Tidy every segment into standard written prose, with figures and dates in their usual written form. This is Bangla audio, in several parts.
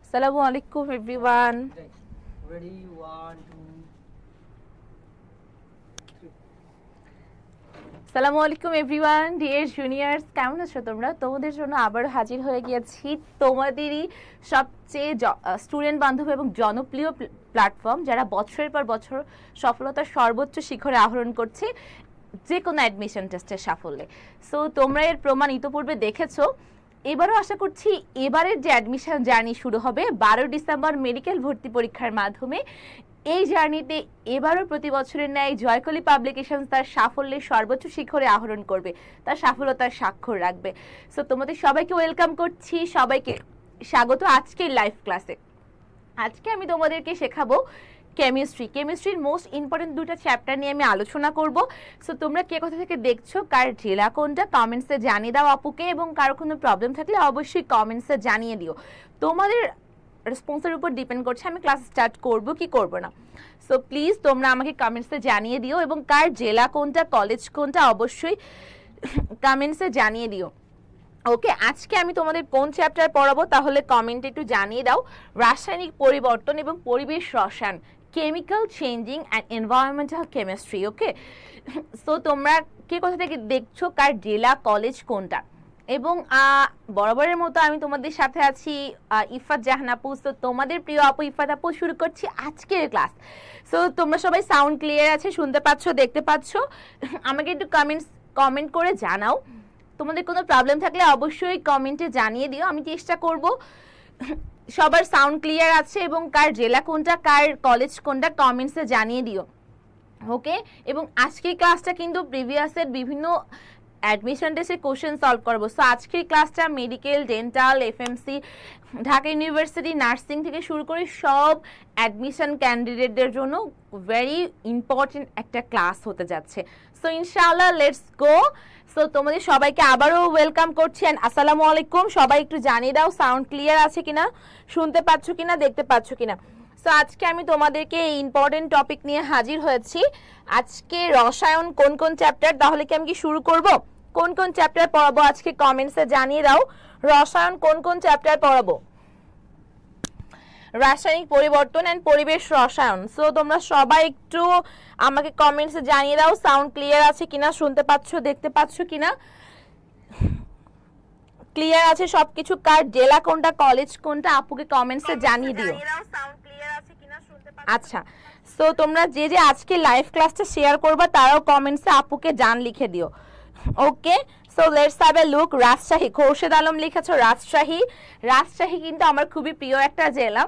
Assalamu alaikum everyone. Ready, 1, 2, 3. Assalamu alaikum everyone, dear juniors, কেমন আছো তোমরা? তোমাদের জন্য আবার হাজির হয়ে গিয়েছি তোমাদেরই সবচেয়ে স্টুডেন্ট বান্ধব এবং জনপ্রিয় প্ল্যাটফর্ম, যারা বছরের পর বছর সফলতার সর্বোচ্চ শিখরে আহরণ করছে যে কোনো অ্যাডমিশন টেস্টের সাফল্যে। সো তোমরা এর প্রমাণ ইতোপূর্বে দেখেছো। এবারও আশা করছি এবারের যে অ্যাডমিশন জার্নি শুরু হবে 12 ডিসেম্বর মেডিকেল ভর্তি পরীক্ষার মাধ্যমে, এই জার্নিতে এবারও প্রতি বছরের ন্যায় জয়কলি পাবলিকেশনস তার সাফল্যের সর্বোচ্চ শিখরে আহরণ করবে, তার সফলতার স্বাক্ষর রাখবে। সো তোমাদের সবাইকে ওয়েলকাম করছি, সবাইকে স্বাগত আজকের লাইভ ক্লাসে। আজকে আমি তোমাদেরকে শেখাবো কেমিস্ট্রির মোস্ট ইম্পর্টেন্ট দুটো চ্যাপ্টার নিয়ে আমি আলোচনা করব। সো তোমরা কে কোথা থেকে দেখছো, কার জেলা কোনটা, কমেন্টসে জানিয়ে দাও আপুকে, এবং কারো কোনো প্রবলেম থাকলে অবশ্যই কমেন্টসে জানিয়ে দিও। তোমাদের রেসপন্সের উপর ডিপেন্ড করছে আমি ক্লাস স্টার্ট করব কি করব না। সো প্লিজ তোমরা আমাকে কমেন্টসে জানিয়ে দিও, এবং কার জেলা কোনটা, কলেজ কোনটা অবশ্যই কমেন্টসে জানিয়ে দিও। ওকে, আজকে আমি তোমাদের কোন চ্যাপ্টার পড়াবো তাহলে কমেন্টে একটু জানিয়ে দাও। রাসায়নিক পরিবর্তন এবং পরিবেশ রসায়ন, chemical changing and environmental chemistry. Okay, so তোমরা কে কোথা থেকে দেখছো, কার জেলা, কলেজ কোনটা। এবং বরাবরের মতো আমি তোমাদের সাথে আছি ইফাত জাহান আপু। সো তোমাদের প্রিয় আপু ইফাত আপু, শুরু করছি আজকের ক্লাস। সো তোমরা সবাই সাউন্ড ক্লিয়ার আছে, শুনতে পাচ্ছ, দেখতে পাচ্ছ? আমাকে একটু কমেন্ট করে জানাও। তোমাদের কোনো প্রবলেম থাকলে অবশ্যই কমেন্টে জানিয়ে দিও, আমি চেষ্টা করব সবার সাউন্ড ক্লিয়ার আছে, এবং কার জেলা কোনটা, কার কলেজ কোনটা কমেন্টসে জানিয়ে দিও। ওকে, এবং আজকের ক্লাসটা কিন্তু প্রিভিয়াসের বিভিন্ন অ্যাডমিশন টেস্টের কোশ্চেন সলভ করবো। সো আজকের ক্লাসটা medical, dental, FMC, Dhaka university nursing থেকে শুরু করে সব অ্যাডমিশন ক্যান্ডিডেটদের জন্য ভেরি ইম্পর্টেন্ট একটা ক্লাস হতে যাচ্ছে। সো ইনশাআল্লাহ লেটস গো। সো তোমাদের সবাইকে আবারও ওয়েলকাম করছি এন্ড আসসালামু আলাইকুম। সবাই একটু জানিয়ে দাও সাউন্ড ক্লিয়ার আছে কিনা, শুনতে পাচ্ছ কিনা, দেখতে পাচ্ছ কিনা। সো আজকে আমি তোমাদেরকে এই ইম্পর্টেন্ট টপিক নিয়ে হাজির হয়েছি। আজকে রসায়ন কোন কোন চ্যাপ্টার, তাহলে কি আমি কি শুরু করব? কোন কোন চ্যাপ্টার পড়াবো আজকে কমেন্টসে জানিয়ে দাও। রসায়ন কোন কোন চ্যাপ্টার পড়াবো? রাসায়নিক পরিবর্তন এন্ড পরিবেশ রসায়ন। সো তোমরা সবাই একটু আমাকে কমেন্টসে জানিয়ে দাও সাউন্ড ক্লিয়ার আছে কিনা, শুনতে পাচ্ছ, দেখতে পাচ্ছ কিনা। ক্লিয়ার আছে সবকিছু? কার জেলা কোনটা, কলেজ কোনটা আপুকে কমেন্টসে জানিয়ে দিও। আচ্ছা, সো তোমরা যে যে আজকে লাইভ ক্লাসটা শেয়ার করবা তারাও কমেন্টসে আপুকে জান লিখে দিও। Okay, so let's have a look. Rajshahi, Khorshed Alam লিখেছো রাজশাহী। রাজশাহী কিন্তু আমার খুবই প্রিয় একটা জেলা,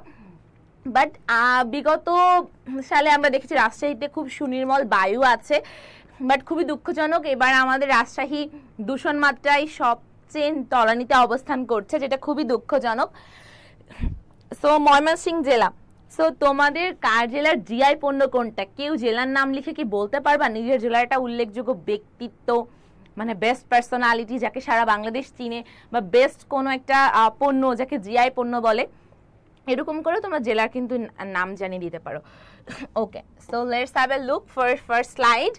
বাট বিগত সালে আমরা দেখেছি রাজশাহীতে খুব সুনির্মল বায়ু আছে, বাট খুবই দুঃখজনক এবার আমাদের রাজশাহী দূষণ মাত্রায় সবচেয়ে তলানিতে অবস্থান করছে, যেটা খুবই দুঃখজনক। সো ময়মনসিংহ জেলা। সো তোমাদের কার জেলার জিআই পণ্য কোনটা? কেউ জেলার নাম লিখে কি বলতে পারবা নিজের জেলার একটা উল্লেখযোগ্য ব্যক্তিত্ব, মানে বেস্ট পার্সোনালিটি যাকে সারা বাংলাদেশ চিনে, বা বেস্ট কোনো একটা পণ্য যাকে জিআই পণ্য বলে, এরকম করে তোমরা জেলার কিন্তু নাম জানিয়ে দিতে পারো। Okay, so let's have a look for first slide.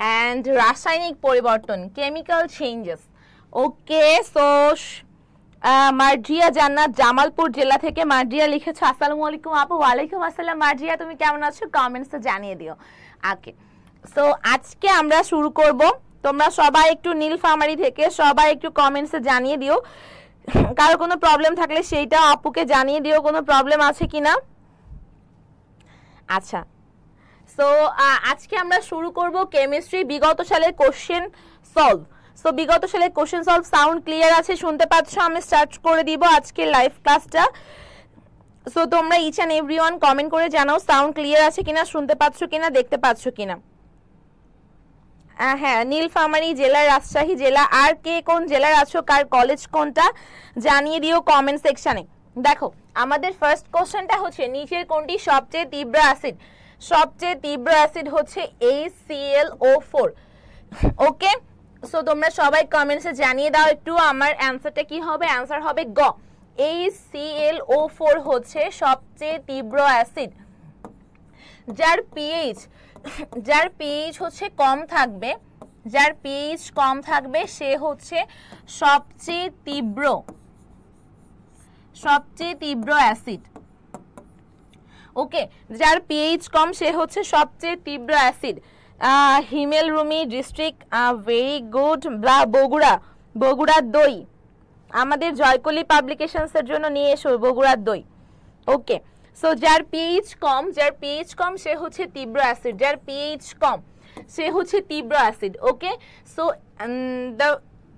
And রাসায়নিক পরিবর্তন, chemical changes. Okay, so Marjia Jannat Jamalpur জেলা থেকে মার্জিয়া লিখেছো আসসালামু আলাইকুম আপু। ওয়ালাইকুম আসসালাম মার্জিয়া, তুমি কেমন আছো? কমেন্টসে জানিয়ে দিও। ওকে, সো আজকে আমরা শুরু করব। তোমরা সবাই একটু নীলফামারী থেকে সবাই একটু কমেন্টসে জানিয়ে দিও, কারো কোনো প্রবলেম থাকলে সেইটা আপুকে জানিয়ে দিও, কোনো প্রবলেম আছে কিনা। আচ্ছা, সো আজকে আমরা শুরু করব কেমিস্ট্রি বিগত সালের কোশ্চেন সলভ। সো বিগত সালের কোশ্চেন সলভ সাউন্ড ক্লিয়ার আছে, শুনতে পাচ্ছ? আমি স্টার্ট করে দিব আজকের লাইভ ক্লাসটা। সো তোমরা ইচ অ্যান্ড এভরিওয়ান কমেন্ট করে জানাও সাউন্ড ক্লিয়ার আছে কিনা, শুনতে পাচ্ছ কিনা, দেখতে পাচ্ছ কিনা। হ্যাঁ, নীলফামারী জেলা, রাজশাহী জেলা। আর কে কোন জেলার আছো, কার কলেজ কোনটা জানিয়ে দিও কমেন্ট সেকশনে। দেখো আমাদের ফার্স্ট কোশ্চেনটা হচ্ছে নিচের কোনটি সবচেয়ে তীব্র অ্যাসিড? সবচেয়ে তীব্র অ্যাসিড হচ্ছে HClO4। ওকে, সো তোমরা সবাই কমেন্টসে জানিয়ে দাও একটু আমার অ্যানসারটা কি হবে। অ্যানসার হবে গ, HClO4 হচ্ছে সবচেয়ে তীব্র অ্যাসিড। যার পিএইচ হচ্ছে কম থাকবে, যার পিএইচ কম থাকবে সে হচ্ছে সবচেয়ে তীব্র। সবচেয়ে তীব্র অ্যাসিড। ওকে, যার পিএইচ কম সে হচ্ছে সবচেয়ে তীব্র অ্যাসিড। হিমেল রুমি ডিস্ট্রিক্ট, ভেরি গুড। বগুড়ার দই, আমাদের জয়কলি পাবলিকেশনসের জন্য নিয়ে এসো বগুড়ার দই। ওকে, সো যার পিএইচ কম সে হচ্ছে তীব্র অ্যাসিড, যার পিএইচ কম সে হচ্ছে তীব্র acid. Okay, so the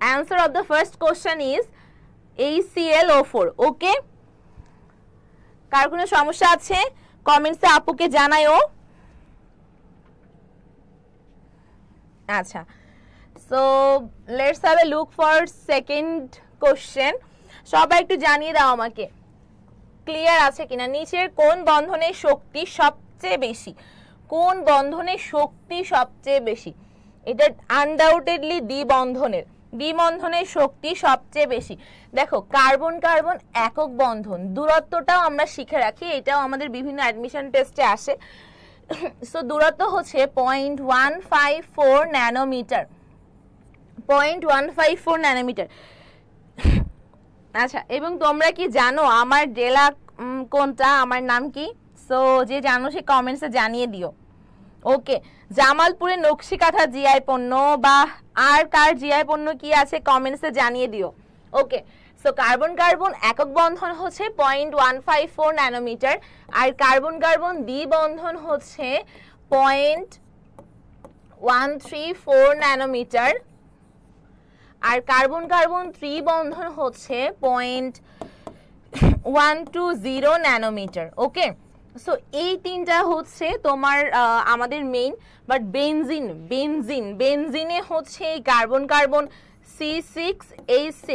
answer of the first question is HClO4। ওকে, কার কোনো সমস্যা আছে কমেন্টসে আপুকে জানায়ও। আচ্ছা, so let's have a look for second question. সবাই একটু জানিয়ে দাও আমাকে ক্লিয়ার আছে কিনা, নিচের কোন বন্ধনের শক্তি সবচেয়ে বেশি? কোন বন্ধনের শক্তি সবচেয়ে বেশি? এটা আনডাউটেডলি দ্বিবন্ধনের শক্তি সবচেয়ে বেশি। দেখো, কার্বন কার্বন একক বন্ধন, দূরত্বটাও আমরা শিখে রাখি, এটাও আমাদের বিভিন্ন অ্যাডমিশন টেস্টে আসে। সো দূরত্ব হচ্ছে 0.154 ন্যানোমিটার, 0.154 ন্যানোমিটার। আচ্ছা, এবং তোমরা কি জানো আমার জেলা কোনটা, আমার নাম কি? সো যে জানো সে কমেন্টসে জানিয়ে দিও। ওকে, জামালপুরের নকশিকাঁথা জিআই পণ্য বা আর কার জিআই পণ্য কি আছে কমেন্টসে জানিয়ে দিও। ওকে, সো কার্বন কার্বন একক বন্ধন হচ্ছে 0.154 ন্যানোমিটার, আর কার্বন কার্বন দ্বিবন্ধন হচ্ছে 0.134 ন্যানোমিটার, আর কার্বন কার্বন ত্রিবন্ধন হচ্ছে 0.120 ন্যানোমিটার। ওকে, সো এই তিনটা হচ্ছে তোমার আমাদের মেইন। বাট বেনজিনে হচ্ছে এই কার্বন কার্বন C6H6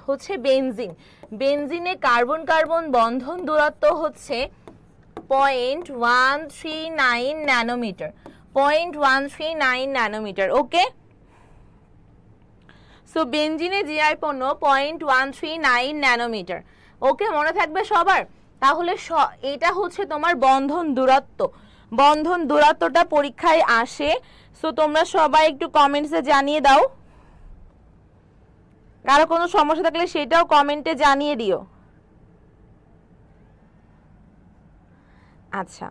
হচ্ছে বেনজিনে কার্বন কার্বন বন্ধন দূরত্ব হচ্ছে 0.139 ন্যানোমিটার, 0.139 ন্যানোমিটার। ওকে, সো বেনজিনে জিআই পণ্য 0.139 ন্যানোমিটার। ওকে, মনে থাকবে সবার? তাহলে এটা হচ্ছে তোমার বন্ধন দূরত্বটা পরীক্ষায় আসে। সো তোমরা সবাই একটু কমেন্টসে জানিয়ে দাও, কারো কোনো সমস্যা থাকলে সেটাও কমেন্টে জানিয়ে দিও। আচ্ছা,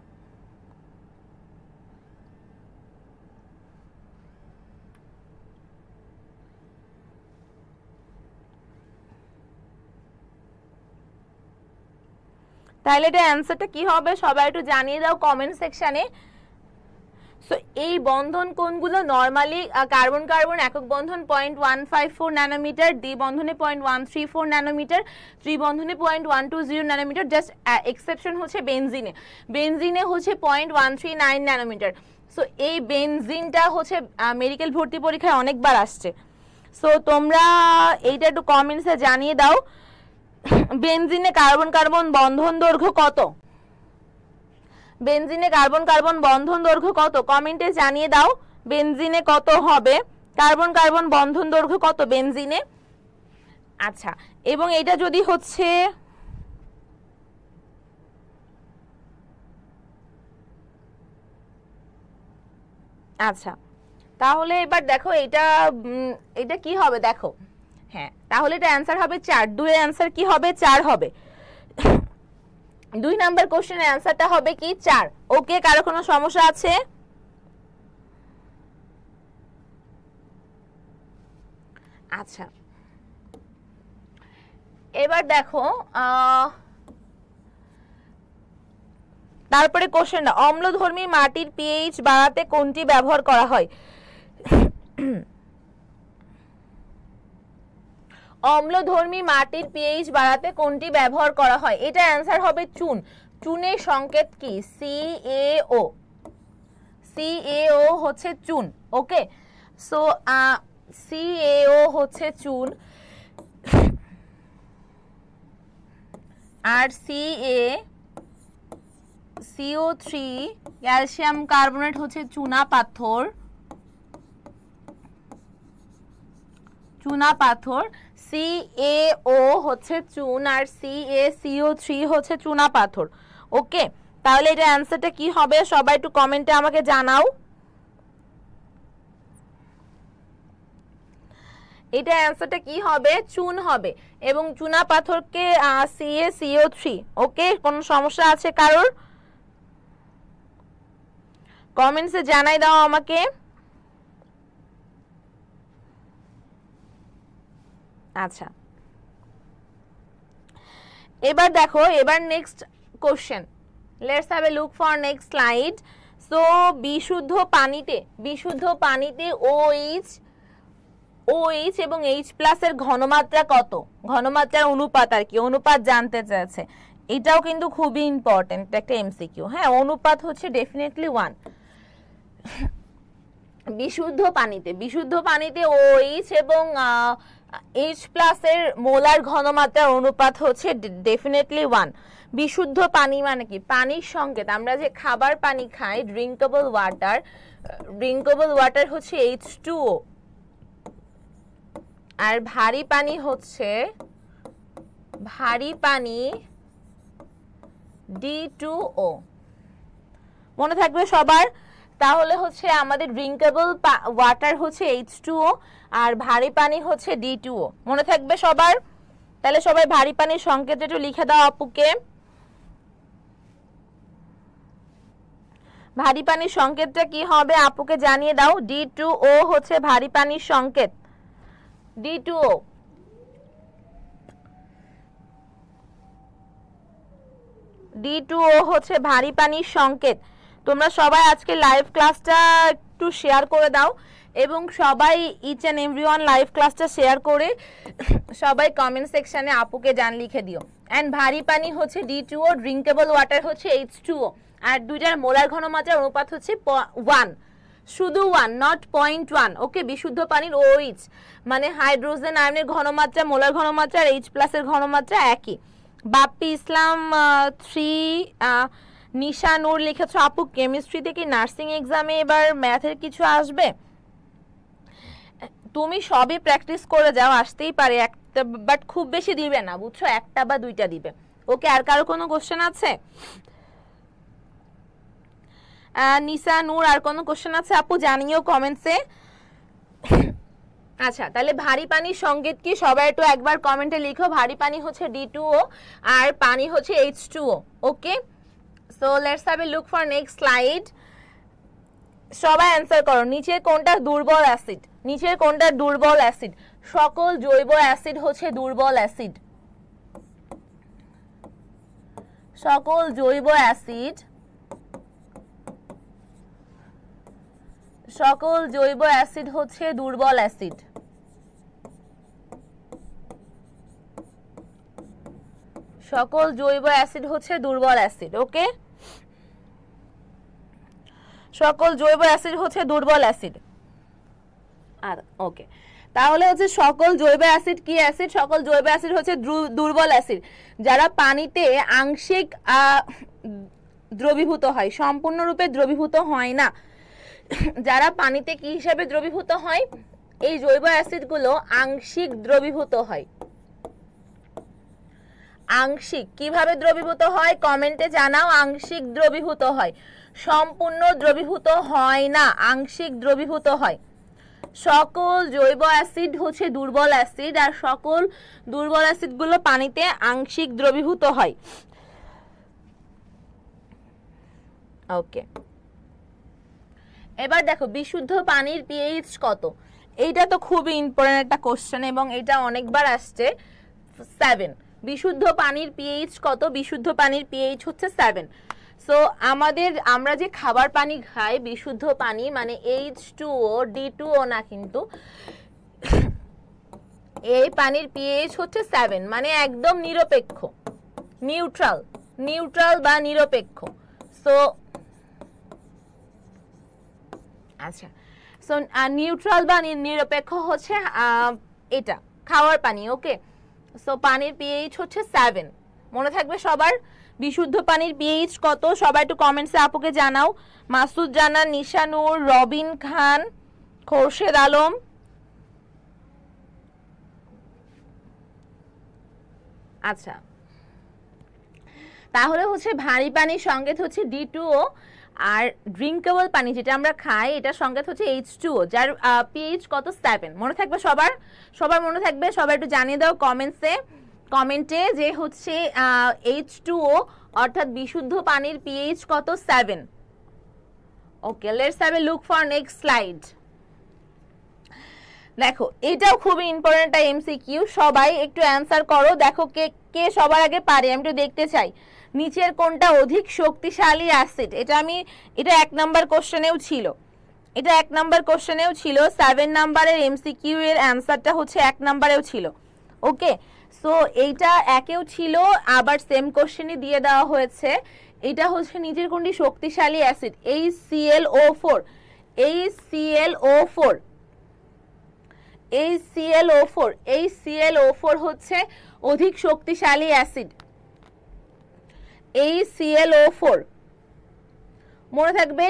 তাহলে এটা অ্যান্সারটা কি হবে সবাই একটু জানিয়ে দাও কমেন্ট সেকশনে। সো এই বন্ধন কোনগুলো? নরমালি কার্বন কার্বন একক বন্ধন 0.154 ন্যানোমিটার, দ্বিবন্ধনে 0.134 ন্যানোমিটার, ত্রিবন্ধনে 0.120 ন্যানোমিটার। জাস্ট এক্সেপশন হচ্ছে বেনজিনে হচ্ছে 0.139 ন্যানোমিটার। সো এই বেনজিনটা হচ্ছে মেডিকেল ভর্তি পরীক্ষায় অনেকবার আসছে। সো তোমরা এইটা একটু কমেন্টসে জানিয়ে দাও, বেনজিনে কার্বন কার্বন বন্ধন দৈর্ঘ্য কত? বেনজিনে কার্বন কার্বন বন্ধন দৈর্ঘ্য কত কমেন্টে জানিয়ে দাও। বেনজিনে কত হবে? কার্বন কার্বন বন্ধন দৈর্ঘ্য কত বেনজিনে? আচ্ছা, এবং এটা যদি হচ্ছে আচ্ছা, তাহলে এবার দেখো এটা কি হবে দেখো। হ্যাঁ, তাহলে এটা অ্যান্সার হবে 4। 2 এর অ্যান্সার কি হবে? 4 হবে। 2 নাম্বার কোশ্চেনের অ্যান্সারটা হবে কি? 4। ওকে, কারো কোনো সমস্যা আছে? আচ্ছা, এবার দেখো তারপরে কোশ্চেনটা, অম্লধর্মী মাটির পিএইচ বাড়াতে কোনটি ব্যবহার করা হয়? অম্লধর্মী মাটির পিএইচ বাড়াতে কোনটি ব্যবহার করা হয়? এটা অ্যান্সার হবে চুন। চুনের সংকেত কি? CaO। CaO হচ্ছে চুন। ওকে, সো CaO হচ্ছে চুন, আর CO3 ক্যালসিয়াম কার্বনেট হচ্ছে চুনা পাথর। CaO হচ্ছে চুন আর CaCO3 হচ্ছে চুনা পাথর। ওকে, তাহলে এটা অ্যান্সারটা কি হবে সবাই একটু কমেন্টে আমাকে জানাও। এটা অ্যান্সারটা কি হবে? চুন হবে। এবং চুনা পাথরকে CaCO3। ওকে, কোনো সমস্যা আছে কারোর? কমেন্টসে জানাই দাও আমাকে। আচ্ছা, এবার দেখো, এবার next question. Let's have a look for next slide. So বিশুদ্ধ পানিতে OH এবং H+ এর ঘনমাত্রা কত? ঘনমাত্রার অনুপাত আর কি, অনুপাত জানতে চাইছে। এটাও কিন্তু খুবই ইম্পর্টেন্ট একটা MCQ। হ্যাঁ, অনুপাত হচ্ছে ডেফিনেটলি 1। বিশুদ্ধ পানিতে OH এবং H+ এর মোলার ঘনমাত্রার অনুপাত হচ্ছে ডেফিনেটলি 1। বিশুদ্ধ পানি মানে কি? পানির সংকেত, আমরা যে খাবার পানি খাই, ড্রিঙ্কেবল ওয়াটার হচ্ছে H2O, আর ভারী পানি D2O। মনে থাকবে সবার? তাহলে হচ্ছে আমাদের ড্রিঙ্কেবল ওয়াটার হচ্ছে H2O আর ভারী পানি হচ্ছে D2O। মনে থাকবে সবার? তাহলে সবাই ভারী পানির সংকেতটা একটু লিখে দাও আপুকে। ভারী পানির সংকেতটা কি হবে আপুকে জানিয়ে দাও। D2O হচ্ছে ভারী পানির সংকেত। D2O। D2O হচ্ছে ভারী পানির সংকেত। তোমরা সবাই আজকে লাইভ ক্লাসটা একটু শেয়ার করে দাও এবং সবাই ইচ অ্যান্ড এভরিওয়ান লাইভ ক্লাসটা শেয়ার করে সবাই কমেন্ট সেকশনে আপুকে লিখে দিও। অ্যান্ড ভারী পানি হচ্ছে D2O, ড্রিঙ্কেবল ওয়াটার হচ্ছে H2O, আর দুইটার মোলার ঘনমাত্রার অনুপাত হচ্ছে 1, শুধু 1, নট 0.1। ওকে, বিশুদ্ধ পানির OH মানে হাইড্রোজেন আয়নের ঘনমাত্রা, মোলার ঘনমাত্রা আর H+ এর ঘনমাত্রা একই। বাপ্পি ইসলাম 3, নিশা নূর লিখেছো আপু কেমিস্ট্রিতে কি নার্সিং এক্সামে এবার ম্যাথের কিছু আসবে? তুমি সবই প্র্যাকটিস করে যাও, আসতেই পারে একটা, বাট খুব বেশি দিবে না, বুঝছো? একটা বা দুইটা দিবে। ওকে, আর কারো কোনো কোশ্চেন আছে? নিশা নূর আর কোনো কোশ্চেন আছে আপু জানিও কমেন্টসে। আচ্ছা, তাহলে ভারী পানির সংকেত কি সবাই একটু একবার কমেন্টে লিখো। ভারী পানি হচ্ছে D2O আর পানি হচ্ছে H2O। Okay, so let's have a look for next slide. সবাই অ্যান্সার করো। নিচের কোনটা দুর্বল অ্যাসিড? সকল জৈব অ্যাসিড হচ্ছে দুর্বল অ্যাসিড। সকল জৈব অ্যাসিড হচ্ছে দুর্বল অ্যাসিড। সকল জৈব অ্যাসিড হচ্ছে দুর্বল অ্যাসিড। ওকে, সকল জৈব অ্যাসিড হচ্ছে দুর্বল অ্যাসিড। আর ওকে, তাহলে হচ্ছে সকল জৈব অ্যাসিড কি অ্যাসিড? সকল জৈব অ্যাসিড হচ্ছে দুর্বল অ্যাসিড, যারা পানিতে আংশিক দ্রবীভূত হয়, সম্পূর্ণরূপে দ্রবীভূত হয় না। যারা পানিতে কি হিসাবে দ্রবীভূত হয়? এই জৈব অ্যাসিডগুলো আংশিক দ্রবীভূত হয়। আংশিক কিভাবে দ্রবীভূত হয় কমেন্টে জানাও। আংশিক দ্রবীভূত হয়, সম্পূর্ণ দ্রবীভূত হয় না, আংশিক দ্রবীভূত হয়। সকল জৈব অ্যাসিড হচ্ছে দুর্বল অ্যাসিড, আর সকল দুর্বল অ্যাসিডগুলো পানিতে আংশিক দ্রবীভূত হয়। ওকে, এবার দেখো বিশুদ্ধ পানির pH কত? এইটা তো খুবই ইম্পর্টেন্ট একটা কোশ্চেন এবং এটা অনেকবার আসছে। 7। বিশুদ্ধ পানির pH কত? বিশুদ্ধ পানির pH হচ্ছে 7। সো আমরা যে খাবার পানি খাই, বিশুদ্ধ পানি মানে H2O, D2O না কিন্তু, এই পানির pH হচ্ছে 7, মানে একদম নিরপেক্ষ, নিউট্রাল বা নিরপেক্ষ। সো আচ্ছা, সো নিউট্রাল বা নিরপেক্ষ হচ্ছে এটা খাওয়ার পানি। ওকে, সো পানির pH হচ্ছে 7। মনে থাকবে সবার? বিশুদ্ধ পানির pH কত সবাই একটু কমেন্টসে আপুকে জানাও। মাসুদ জানান, নিশানুর, রবিন খান, খোরশেদ আলম। আচ্ছা, তাহলে হচ্ছে ভারী পানির সংকেত হচ্ছে D2O আর ড্রিঙ্কেবল পানি যেটা আমরা খাই এটার সংকেত হচ্ছে H2O, যার পিএইচ কত 7। মনে থাকবে সবার মনে থাকবে। সবাই একটু জানিয়ে দাও কমেন্টে যে হচ্ছে H2O অর্থাৎ বিশুদ্ধ পানির পিএইচ কত 7। Okay, let's have a look for next slide. দেখো এটাও খুবই ইম্পর্টেন্ট একটা এমসিকিউ, সবাই একটু অ্যানসার করো। দেখো কে কে সবার আগে পারে, আমি একটু দেখতে চাই। নিচের কোনটা অধিক শক্তিশালী অ্যাসিড? এটা 1 নাম্বার কোশ্চেনেও ছিল, 7 নাম্বারের এমসিকিউ এর অ্যানসারটা হচ্ছে 1 নাম্বারেও ছিল। ওকে, সো এইটা একেও ছিল, আবার সেম কোশ্চেনই দিয়ে দেওয়া হয়েছে। এটা হচ্ছে নিচের কোনটি শক্তিশালী অ্যাসিড? HClO4। HClO4 হচ্ছে অধিক শক্তিশালী অ্যাসিড। HClO4 মনে থাকবে,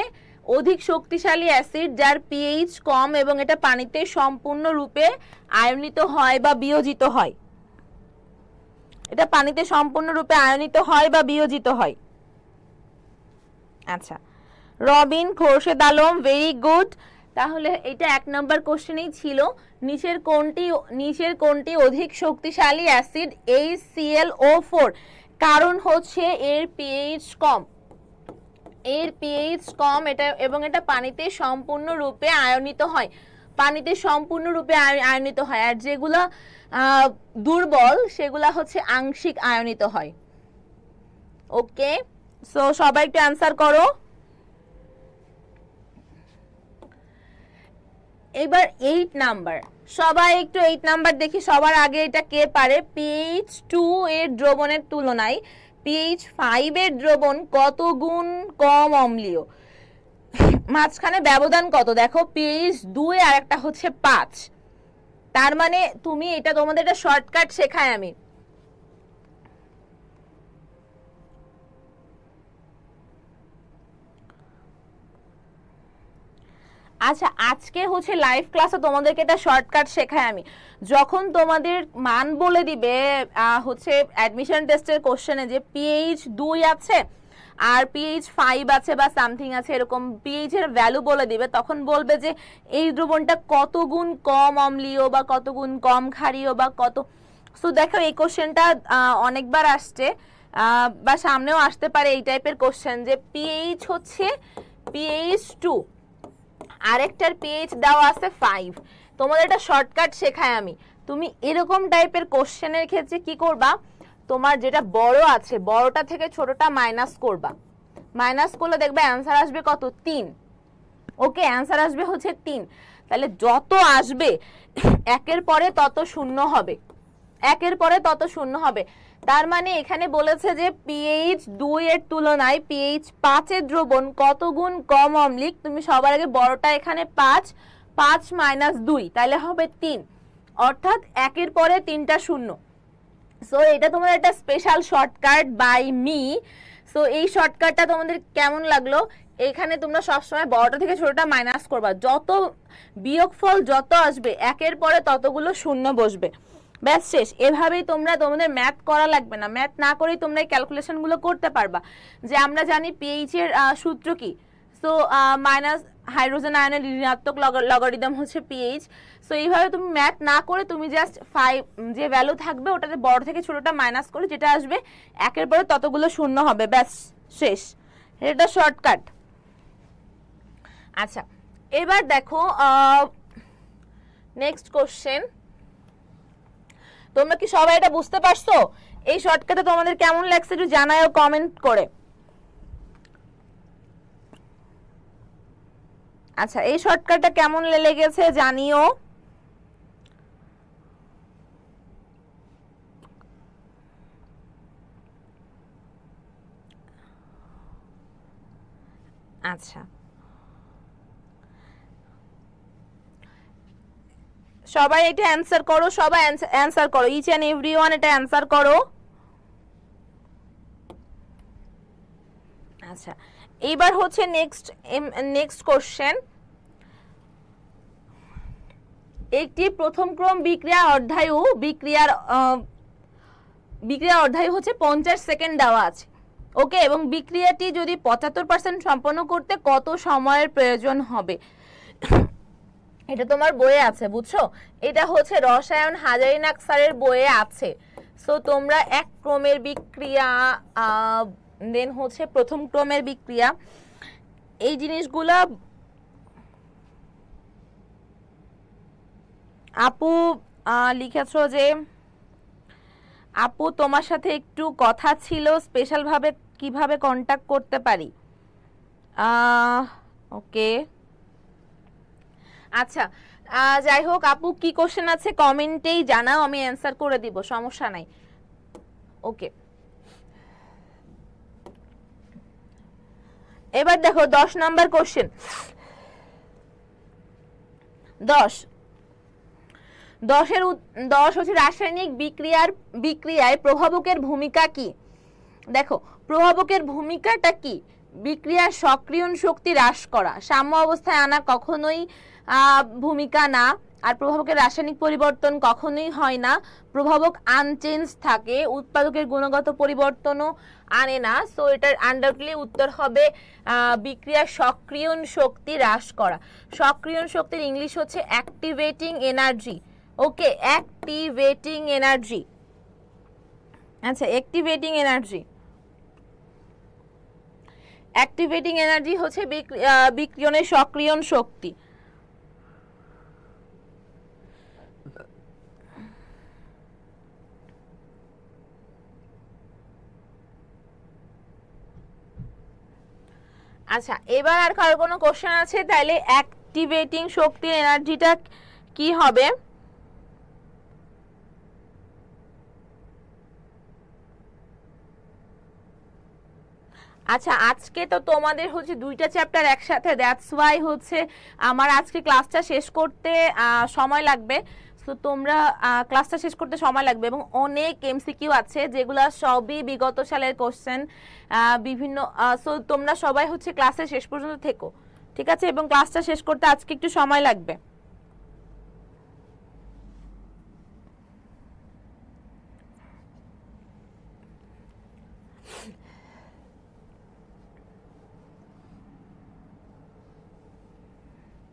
অধিক শক্তিশালী অ্যাসিড যার পিএইচ কম এবং এটা পানিতে সম্পূর্ণরূপে আয়নিত হয় বা বিয়োজিত হয়। আচ্ছা, রবিন খোরশেদ আলম, ভেরি গুড। তাহলে এটা 1 নাম্বার কোশ্চেনেই ছিল, নিচের কোনটি অধিক শক্তিশালী অ্যাসিড? HClO4। কারণ হচ্ছে এর পিএইচ কম, এটা এবং এটা পানিতে সম্পূর্ণরূপে আয়নিত হয়। আর যেগুলা দুর্বল সেগুলা হচ্ছে আংশিক আয়নিত হয়। ওকে, সো সবাই একটু অ্যানসার করো। এবার 8 নাম্বার, সবাই একটু 8 নাম্বার দেখি সবার আগে এটা কে পারে। pH2 এর দ্রবণের তুলনায় pH5 এর দ্রবণ কত গুণ কম অম্লীয়? মাঝখানে ব্যবধান কত? দেখো pH2 আর একটা হচ্ছে 5। তার মানে তুমি এটা, তোমাদের একটা শর্টকাট শেখাই আমি। আচ্ছা, আজকে হচ্ছে লাইভ ক্লাসে তোমাদেরকে একটা শর্টকাট শেখাই আমি। যখন তোমাদের মান বলে দিবে হচ্ছে অ্যাডমিশন টেস্টের কোশ্চেনে যে pH2 আছে আর pH5 আছে বা সামথিং আছে, এরকম pH এর ভ্যালু বলে দিবে, তখন বলবে যে এই দ্রবণটা কত গুণ কম অম্লীয় বা কত গুণ কম ক্ষারীয় বা কত। সো দেখো এই কোশ্চেনটা অনেকবার আসছে বা সামনেও আসতে পারে এই টাইপের কোশ্চেন, যে pH হচ্ছে pH2, আরেকটার পিএইচ দেওয়া আছে 5। তোমাদের একটা শর্টকাট শেখায় আমি। তুমি এরকম টাইপের কোশ্চেনের ক্ষেত্রে কি করবা, তোমার যেটা বড় আছে বড়টা থেকে ছোটটা মাইনাস করবা। মাইনাস করলে দেখবে অ্যানসার আসবে কত? 3। ওকে, অ্যানসার আসবে হচ্ছে 3। তাহলে যত আসবে একের পরে তত শূন্য হবে। তার মানে এখানে বলেছে যে pH2 এর তুলনায় pH5 এর দ্রবণ কত গুণ কম অম্লিক। তুমি সবার আগে বড়টা এখানে 5 মাইনাস 2 তাহলে হবে 3, অর্থাৎ একের পরে 3টা শূন্য। সো এটা তোমার একটা special shortcut by me. So এই শর্টকাটটা তোমাদের কেমন লাগলো? এখানে তোমরা সবসময় বড়টা থেকে ছোটটা মাইনাস করবা, যত বিয়োগফল যত আসবে একের পরে ততগুলো শূন্য বসবে, ব্যাস শেষ। এভাবেই তোমাদের ম্যাথ করা লাগবে না, ম্যাথ না করেই তোমরা এই ক্যালকুলেশনগুলো করতে পারবা। যে আমরা জানি পিএইচ এর সূত্র কি, সো মাইনাস হাইড্রোজেন আয়নের ঋণাত্মক লগারিদম হচ্ছে পিএইচ। সো এইভাবে তুমি ম্যাথ না করে তুমি জাস্ট 5 যে ভ্যালু থাকবে ওটাতে বড় থেকে ছোটটা মাইনাস করে যেটা আসবে একের পরে ততগুলো শূন্য হবে, ব্যাস শেষ। এটা শর্টকাট। আচ্ছা, এবার দেখো নেক্সট কোশ্চেন। তোমরা কি সবাই এটা বুঝতে পারছো? এই শর্টকাটে তোমাদের কেমন লাগছে একটু জানাও কমেন্ট করে। আচ্ছা, এই শর্টকাটটা কেমন লেগেছে জানিও। আচ্ছা, সবাই এটা অ্যানসার করো, সবাই অ্যানসার করো, ইচ এন্ড এভরিওয়ান এটা অ্যানসার করো। আচ্ছা, এইবার হচ্ছে নেক্সট কোশ্চেন। একটি প্রথম ক্রম বিক্রিয়া অর্ধায়ু হচ্ছে 50 সেকেন্ড দেওয়া আছে। ওকে, এবং বিক্রিয়াটি যদি 75% সম্পন্ন করতে কত সময়ের প্রয়োজন হবে? এটা তোমার বইয়ে আছে, বুঝছো? এটা হচ্ছে রসায়ন হাজারিনাগ স্যারের বইয়ে আছে। সো তোমরা এক ক্রমের বিক্রিয়া, দেন হচ্ছে প্রথম ক্রমের বিক্রিয়া, এই জিনিসগুলা আপু লিখেছো যে আপু তোমার সাথে একটু কথা ছিল, স্পেশাল ভাবে কিভাবে কন্টাক্ট করতে পারি? ওকে, আচ্ছা, যাই হোক আপু, কি কোশ্চেন আছে কমেন্টেই জানাও, আমি অ্যান্সার করে দিব, সমস্যা নাই। ওকে, এবার দেখো 10 নাম্বার কোশ্চেন। 10 হচ্ছে রাসায়নিক বিক্রিয়ায় প্রভাবকের ভূমিকা কি? দেখো, প্রভাবকের ভূমিকাটা কি? বিক্রিয়ার সক্রিয়ণ শক্তি হ্রাস করা, সাম্য অবস্থায় আনা কখনোই ভূমিকা না, আর প্রভাবকের রাসায়নিক পরিবর্তন কখনোই হয় না, প্রভাবক আনচেঞ্জ থাকে, উৎপাদকের গুণগত পরিবর্তনও আনে না। সো এটার আনডাউটলি উত্তর হবে বিক্রিয়ার সক্রিয়ণ শক্তি হ্রাস করা। সক্রিয়ণ শক্তির ইংলিশ হচ্ছে অ্যাক্টিভেটিং এনার্জি। ওকে, অ্যাক্টিভেটিং এনার্জি। আচ্ছা, অ্যাক্টিভেটিং এনার্জি, অ্যাক্টিভেটিং এনার্জি হচ্ছে বিক্রিয়নের সক্রিয়ণ শক্তি। আচ্ছা, এবার আর কারো কোনো কোশ্চেন আছে? তাহলে অ্যাক্টিভেটিং শক্তির এনার্জিটা কি হবে? আচ্ছা, আজকে তো তোমাদের হচ্ছে 2টা চ্যাপ্টার একসাথে, দ্যাটস ওয়াই হচ্ছে আমার আজকে ক্লাসটা শেষ করতে সময় লাগবে। সো তোমরা ক্লাসটা শেষ করতে সময় লাগবে, এবং অনেক এমসিকিউ আছে যেগুলো সবই বিগত সালের কোশ্চেন বিভিন্ন। সো তোমরা সবাই হচ্ছে ক্লাসের শেষ পর্যন্ত থেকো, ঠিক আছে? এবং ক্লাসটা শেষ করতে আজকে একটু সময় লাগবে।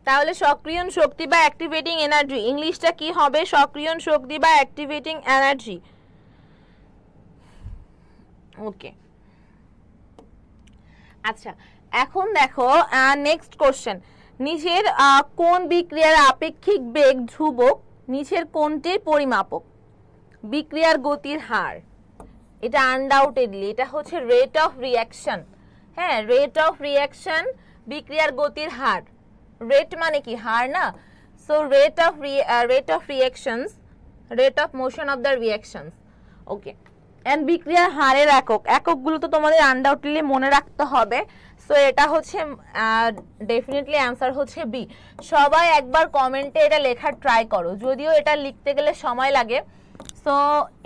তাহলে সক্রিয়ণ শক্তি বা অ্যাক্টিভেটিং এনার্জি, ইংলিশটা কি হবে? সক্রিয়ণ শক্তি বা অ্যাক্টিভেটিং এনার্জি। ওকে, আচ্ছা, এখন দেখো নেক্সট কোশ্চেন। নিচের কোন বিক্রিয়ার আপেক্ষিক বেগ ধ্রুবক? নিচের কোনটির পরিমাপক? বিক্রিয়ার গতির হার, এটা আনডাউটেডলি এটা হচ্ছে রেট অফ রিঅ্যাকশন। হ্যাঁ, রেট অফ রিঅ্যাকশন বিক্রিয়ার গতির হার। রেট মানে কি? হার না? So rate of reactions, rate of motion of the reactions. Okay, and বিক্রিয়ার হারের এককগুলো তো তোমাদের আনডাউটলি মনে রাখতে হবে। সো এটা হচ্ছে ডেফিনেটলি অ্যান্সার হচ্ছে বি। সবাই একবার কমেন্টে এটা লেখার ট্রাই করো, যদিও এটা লিখতে গেলে সময় লাগে। সো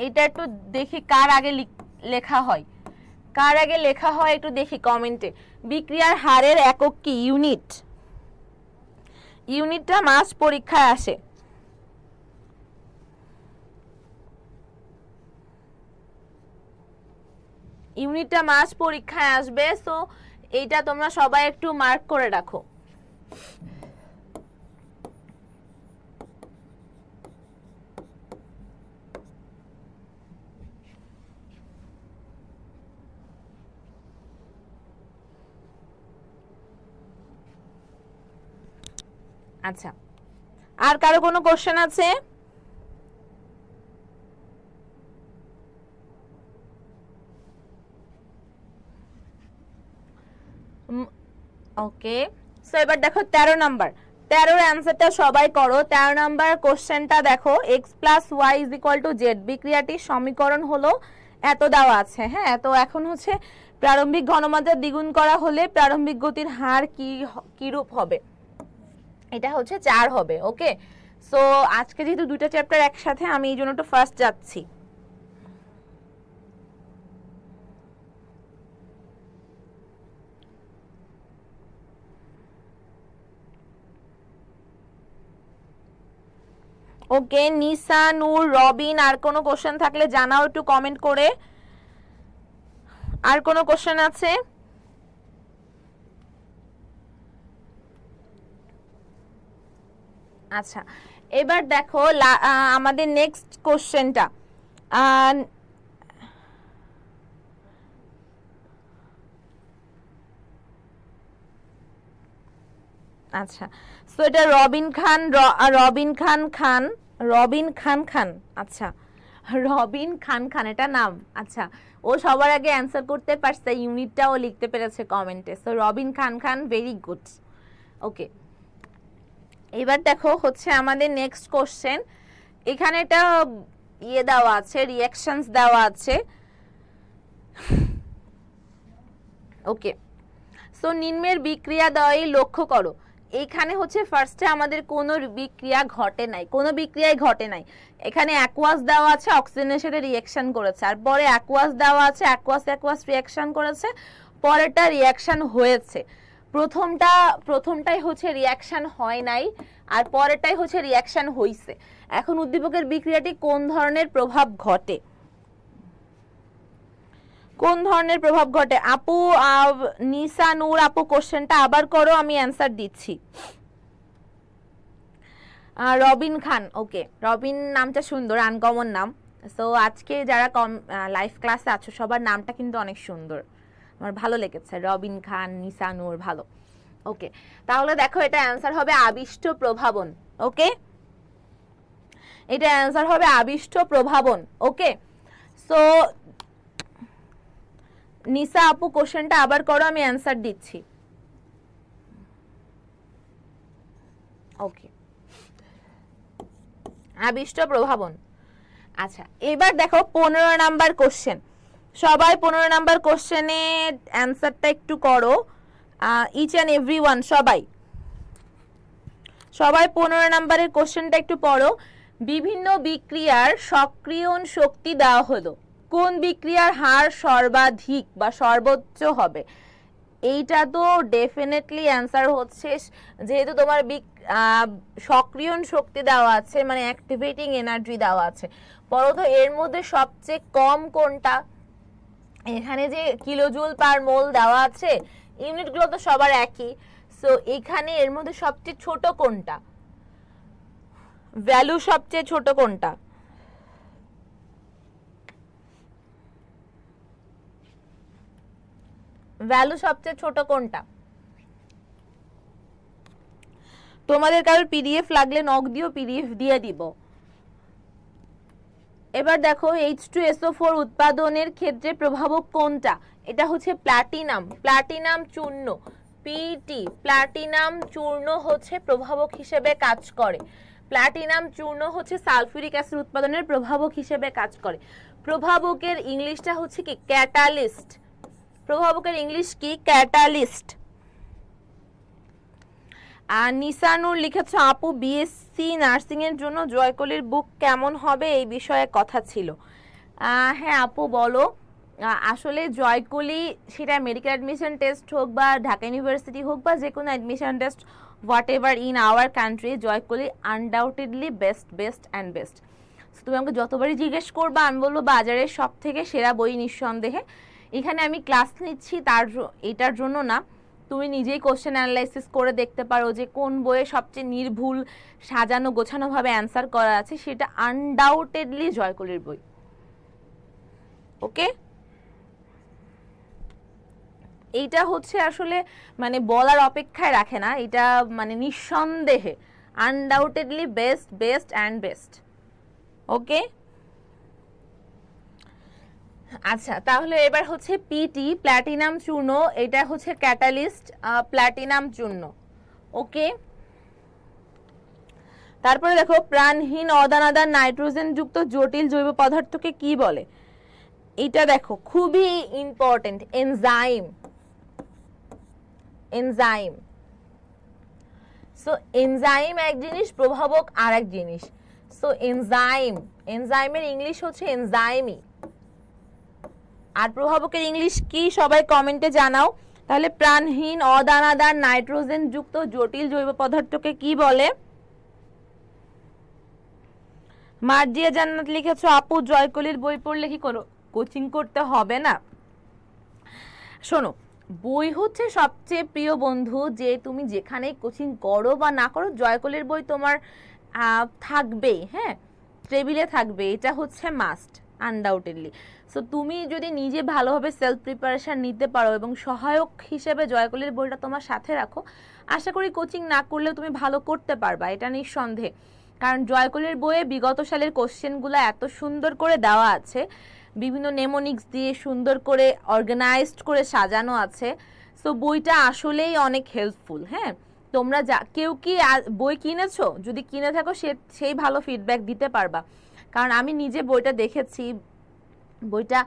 এটা একটু দেখি কার আগে লেখা হয়, কার আগে লেখা হয় একটু দেখি কমেন্টে। বিক্রিয়ার হারের একক কি? ইউনিট। ইউনিটটা মাস পরীক্ষায় আসে। ইউনিটটা মাস পরীক্ষায় আসবে। সো এইটা তোমরা সবাই একটু মার্ক করে রাখো। আচ্ছা, আর কারো কোনো কোশ্চেন আছে? ওকে, সো এবার দেখো 13 নাম্বার। 13 অ্যান্সারটা সবাই করো। 13 নাম্বার কোশ্চেনটা দেখো, x + y = z, বিক্রিয়াটির সমীকরণ হলো এত দেওয়া আছে। হ্যাঁ, তো এখন হচ্ছে প্রারম্ভিক ঘনমাত্রা দ্বিগুণ করা হলে প্রারম্ভিক গতির হার কি রূপ হবে? এটা হচ্ছে 4 হবে। ওকে, সো আজকে যেহেতু 2টা চ্যাপ্টার একসাথে, আমি এই জন্য তো ফার্স্ট যাচ্ছি। ওকে, নিসা, নূর, রবিন, আর কোনো কোশ্চেন থাকলে জানাও একটু কমেন্ট করে। আর কোনো কোশ্চেন আছে? আচ্ছা, এবার দেখো আমাদের নেক্সট কোশ্চেনটা। আচ্ছা, সো এটা রবিন খান খান। আচ্ছা, রবিন খান এটা নাম। আচ্ছা, ও সবার আগে অ্যান্সার করতে পারছে, ইউনিটটাও লিখতে পেরেছে কমেন্টে। সো রবিন খান ভেরি গুড। ওকে, এবার দেখো হচ্ছে আমাদের নেক্সট কোশ্চেন। এখানে একটা ইয়ে দেওয়া আছে, রিঅ্যাকশনস দেওয়া আছে। ওকে, সো নিম্নের বিক্রিয়াদ্বয় লক্ষ্য করো। এইখানে হচ্ছে ফার্স্টে আমাদের কোনো বিক্রিয়া ঘটে নাই, কোনো বিক্রিয়াই ঘটে নাই। এখানে অ্যাকুয়াস দেওয়া আছে, অক্সিজেনের সাথে রিঅ্যাকশন করেছে, আর পরে অ্যাকুয়াস দেওয়া আছে, অ্যাকুয়াস রিঅ্যাকশন করেছে, পরেরটা রিঅ্যাকশন হয়েছে। প্রথমটাই হচ্ছে রিঅ্যাকশন হয় নাই, আর পরেরটাই হচ্ছে রিঅ্যাকশন হইছে। এখন উদ্দীপকের বিক্রিয়াটি কোন ধরনের প্রভাব ঘটে? কোন ধরনের প্রভাব ঘটে? আপু নিসা নূর আপু কোশ্চেনটা আবার করো, আমি অ্যান্সার দিচ্ছি। রবিন খান, ওকে, রবিন নামটা সুন্দর, আনকমন নাম। সো আজকে যারা লাইভ ক্লাসে আছো সবার নামটা কিন্তু অনেক সুন্দর, আমার ভালো লেগেছে। রবিন খান, নিসা নূর, ভালো। ওকে, তাহলে দেখো এটা অ্যান্সার হবে আবিষ্ট প্রভাবন। ওকে, এটা অ্যান্সার হবে আবিষ্ট প্রভাবন। ওকে, সো নিসা আপু কোশ্চেনটা আবার করো, আমি অ্যান্সার দিচ্ছি। ওকে, আবিষ্ট প্রভাবন। আচ্ছা, এবার দেখো 15 নাম্বার কোশ্চেন। সবাই 15 নাম্বার কোশ্চেনে অ্যান্সারটা একটু করো, ইচ অ্যান্ড এভরি ওয়ান, সবাই 15 নাম্বারের কোশ্চেনটা একটু পড়ো। বিভিন্ন বিক্রিয়ার সক্রিয়ণ শক্তি দেওয়া হলো, কোন বিক্রিয়ার হার সর্বাধিক বা সর্বোচ্চ হবে? এইটা তো ডেফিনেটলি অ্যান্সার হচ্ছে, যেহেতু তোমার সক্রিয়ণ শক্তি দেওয়া আছে, মানে অ্যাক্টিভেটিং এনার্জি দেওয়া আছে। পরত এর মধ্যে সবচেয়ে কম কোনটা? এখানে যে কিলোজুল পার মোল দেওয়া আছে, ইউনিটগুলো তো সবার একই। সো এখানে এর মধ্যে সবচেয়ে ছোট কোনটা? ভ্যালু সবচেয়ে ছোট কোনটা? ভ্যালু সবচেয়ে ছোট কোনটা? তোমাদের কারোর পিডিএফ লাগলে নক দিও, পিডিএফ দিয়ে দিব। এবার দেখো H2SO4 উৎপাদনের ক্ষেত্রে প্রভাবক কোনটা? এটা হচ্ছে প্লাটিনাম চূর্ণ, পিটি। প্লাটিনাম চূর্ণ হচ্ছে প্রভাবক হিসেবে কাজ করে। প্লাটিনাম চূর্ণ হচ্ছে সালফিউরিক অ্যাসিড উৎপাদনের প্রভাবক হিসেবে কাজ করে। প্রভাবকের ইংলিশটা হচ্ছে কি? ক্যাটালিস্ট। প্রভাবকের ইংলিশ কি? ক্যাটালিস্ট। আর নিসানুর লিখেছে আপু বিএসসি নার্সিং এর জন্য জয়কলির বুক কেমন হবে এই বিষয়ে কথা ছিল। হ্যাঁ আপু বলো। আসলে জয়কলি সেটা মেডিকেল অ্যাডমিশন টেস্ট হোক বা ঢাকা ইউনিভার্সিটি হোক বা যে কোনো admission test what ever in our country, জয়কলি undoubtedly best and best. তুমি আমাকে যতবারই জিজ্ঞেস করবা আমি বলবো বাজারের সব থেকে সেরা বই নিঃসন্দেহে। এখানে আমি ক্লাস নিচ্ছি এটার জন্য না, তুমি নিজেই কোশ্চেন অ্যানালাইসিস করে দেখতে পারো যে কোন বইয়ে সবচেয়ে নির্ভুল সাজানো গোছানোভাবে অ্যান্সার করা আছে, সেটা আনডাউটেডলি জয়কলির বই। ওকে, এইটা হচ্ছে আসলে মানে বলার অপেক্ষায় রাখে না, এটা মানে নিঃসন্দেহে আনডাউটেডলি বেস্ট অ্যান্ড বেস্ট। ওকে, আচ্ছা তাহলে এবার হচ্ছে পিটি প্ল্যাটিনাম চূর্ণ, এটা হচ্ছে ক্যাটালিস্ট প্ল্যাটিনাম চূর্ণ। ওকে, তারপরে দেখো প্রাণহীন অদানাদার নাইট্রোজেন যুক্ত জটিল জৈব পদার্থকে কি বলে? এটা দেখো খুবই ইম্পর্টেন্ট, এনজাইম। সো এনজাইম এক জিনিস, প্রভাবক আর এক জিনিস। সো এনজাইমের ইংলিশ হচ্ছে এনজাইমি, আর প্রভাবকের ইংলিশ কি সবাই কমেন্টে জানাও। তাহলে প্রাণহীন অদানাদার নাইট্রোজেন যুক্ত জটিল জৈব পদার্থকে কি বলে? মার্জিয়া জান্নাত লিখেছো আপু জয়কলির বই পড়লে কি করো? কোচিং করতে হবে না, শোনো, বই হচ্ছে সবচেয়ে প্রিয় বন্ধু, যে তুমি যেখানেই কোচিং করো বা না করো জয়কলের বই তোমার থাকবেই, হ্যাঁ, টেবিলে থাকবে, এটা হচ্ছে মাস্ট আনডাউটেডলি। সো তুমি যদি নিজে ভালোভাবে সেলফ প্রিপারেশন নিতে পারো এবং সহায়ক হিসেবে জয়কলের বইটা তোমার সাথে রাখো, আশা করি কোচিং না করলেও তুমি ভালো করতে পারবা, এটা নিঃসন্দেহে। কারণ জয়কলের বইয়ে বিগত সালের কোশ্চেনগুলো এত সুন্দর করে দেওয়া আছে, বিভিন্ন নেমোনিক্স দিয়ে সুন্দর করে অর্গানাইজড করে সাজানো আছে। সো বইটা আসলেই অনেক হেল্পফুল। হ্যাঁ, তোমরা কেউ কি বই কিনেছো? যদি কিনে থাকো সেই ভালো ফিডব্যাক দিতে পারবা, কারণ আমি নিজে বইটা দেখেছি। বইটা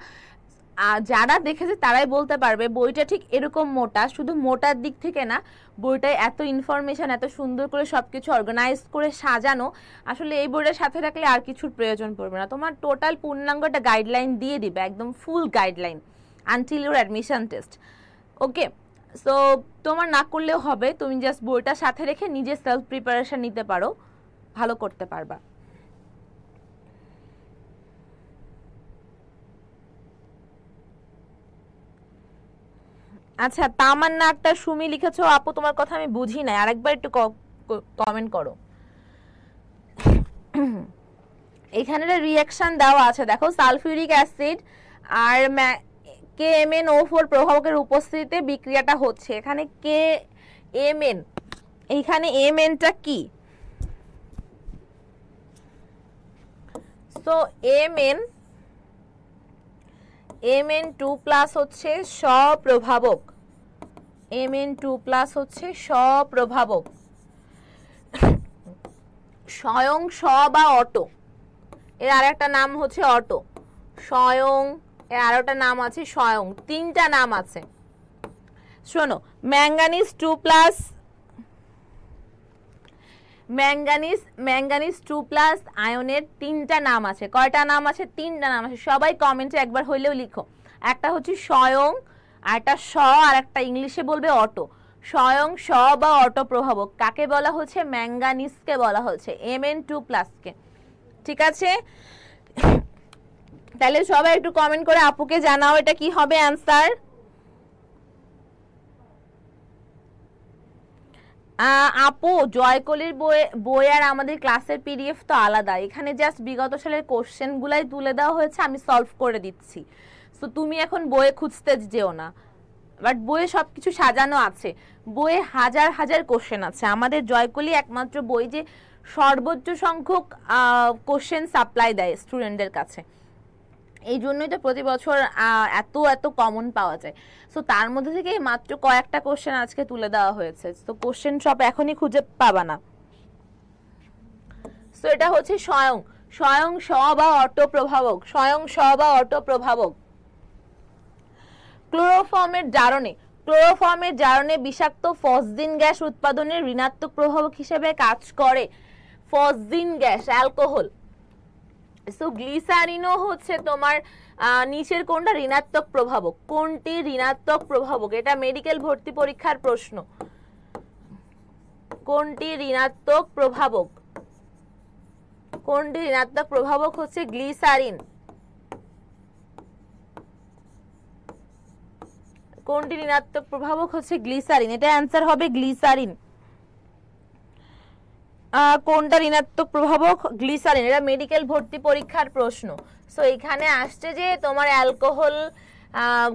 যারা দেখেছে তারাই বলতে পারবে বইটা ঠিক এরকম মোটা, শুধু মোটার দিক থেকে না, বইটায় এত ইনফরমেশন, এত সুন্দর করে সবকিছু অর্গানাইজ করে সাজানো, আসলে এই বইটার সাথে রাখলে আর কিছুর প্রয়োজন পড়বে না। তোমার টোটাল পূর্ণাঙ্গ একটা গাইডলাইন দিয়ে দিবে, একদম full guideline until your admission test. Okay, so তোমার না করলেও হবে, তুমি জাস্ট বইটা সাথে রেখে নিজে সেলফ প্রিপারেশন নিতে পারো, ভালো করতে পারবা। আচ্ছা, তামান্না আক্তার সুমি লিখেছো, আপু তোমার কথা আমি বুঝি নাই, আরেকবার একটু কমেন্ট করো। এখানে রিঅ্যাকশন দেওয়া আছে, দেখো, সালফিউরিক অ্যাসিড আর KMnO4 প্রভাবকের উপস্থিতিতে বিক্রিয়াটা হচ্ছে। এখানে KMn, এইখানে Mnটা কি? সো Mn2+ হচ্ছে স্বপ্রভাবক, Mn2+ হচ্ছে স্বপ্রভাবক। স্বয়ং, স্ব বা অটো, এর আরেকটা নাম হচ্ছে অটো। স্বয়ং, এর আরেকটা নাম আছে স্বয়ং, তিনটা নাম আছে। শোনো, ম্যাঙ্গানিজ 2+ আয়নের তিনটা নাম আছে। কয়টা নাম আছে? তিনটা নাম আছে। সবাই কমেন্টে একবার হইলেও লিখো। একটা হচ্ছে স্বয়ং, আর একটা স, আর একটা ইংলিশে বলবে অটো। স্বয়ং, স বা অটো প্রভাবক কাকে বলা হচ্ছে? ম্যাঙ্গানিজকে বলা হচ্ছে, Mn2+ কে। ঠিক আছে, তাহলে সবাই একটু কমেন্ট করে আপুকে জানাও এটা কি হবে অ্যান্সার। আপু, জয়কলির বই আর আমাদের ক্লাসের PDF তো আলাদা, এখানে জাস্ট বিগত সালের কোশ্চেন গুলাই তুলে দেওয়া হয়েছে, আমি সলভ করে দিচ্ছি। সো তুমি এখন বইয়ে খুঁজতে যেও না, বাট বইয়ে সবকিছু সাজানো আছে। বইয়ে হাজার হাজার কোশ্চেন আছে। আমাদের জয়কলি একমাত্র বই যে সর্বোচ্চ সংখ্যক কোশ্চেন সাপ্লাই দেয় স্টুডেন্টদের কাছে, এই জন্যই তো প্রতি বছর এত এত কমন পাওয়া যায়। সো তার মধ্যে থেকে মাত্র কয়েকটা কোশ্চেন আজকে তুলে দেওয়া হয়েছে। তো কোশ্চেন সব এখনই খুঁজে পাবা না। সো এটা হচ্ছে স্বয়ং, স্বয়ং স বা অটো প্রভাবক, স্বয়ং স বা অটো প্রভাবক। ক্লোরোফর্মের জারণে বিষাক্ত ফসজিন গ্যাস উৎপাদনের ঋণাত্মক প্রভাবক হিসেবে কাজ করে ফসজিন গ্যাস, অ্যালকোহল। সো গ্লিসারিনও হচ্ছে তোমার নিচের কোনটা ঋণাত্মক প্রভাবক? কোনটি ঋণাত্মক প্রভাবক? এটা মেডিকেল ভর্তি পরীক্ষার প্রশ্ন। কোনটি ঋণাত্মক প্রভাবক? কোনটি ঋণাত্মক প্রভাবক? হচ্ছে গ্লিসারিন। কোনটি ঋণাত্মক প্রভাবক? হচ্ছে গ্লিসারিন। এটা অ্যান্সার হবে গ্লিসারিন। কোনটা ঋণাত্মক প্রভাবক? গ্লিসারিন। এটা মেডিকেল ভর্তি পরীক্ষার প্রশ্ন। সো এখানে আসছে যে তোমার অ্যালকোহল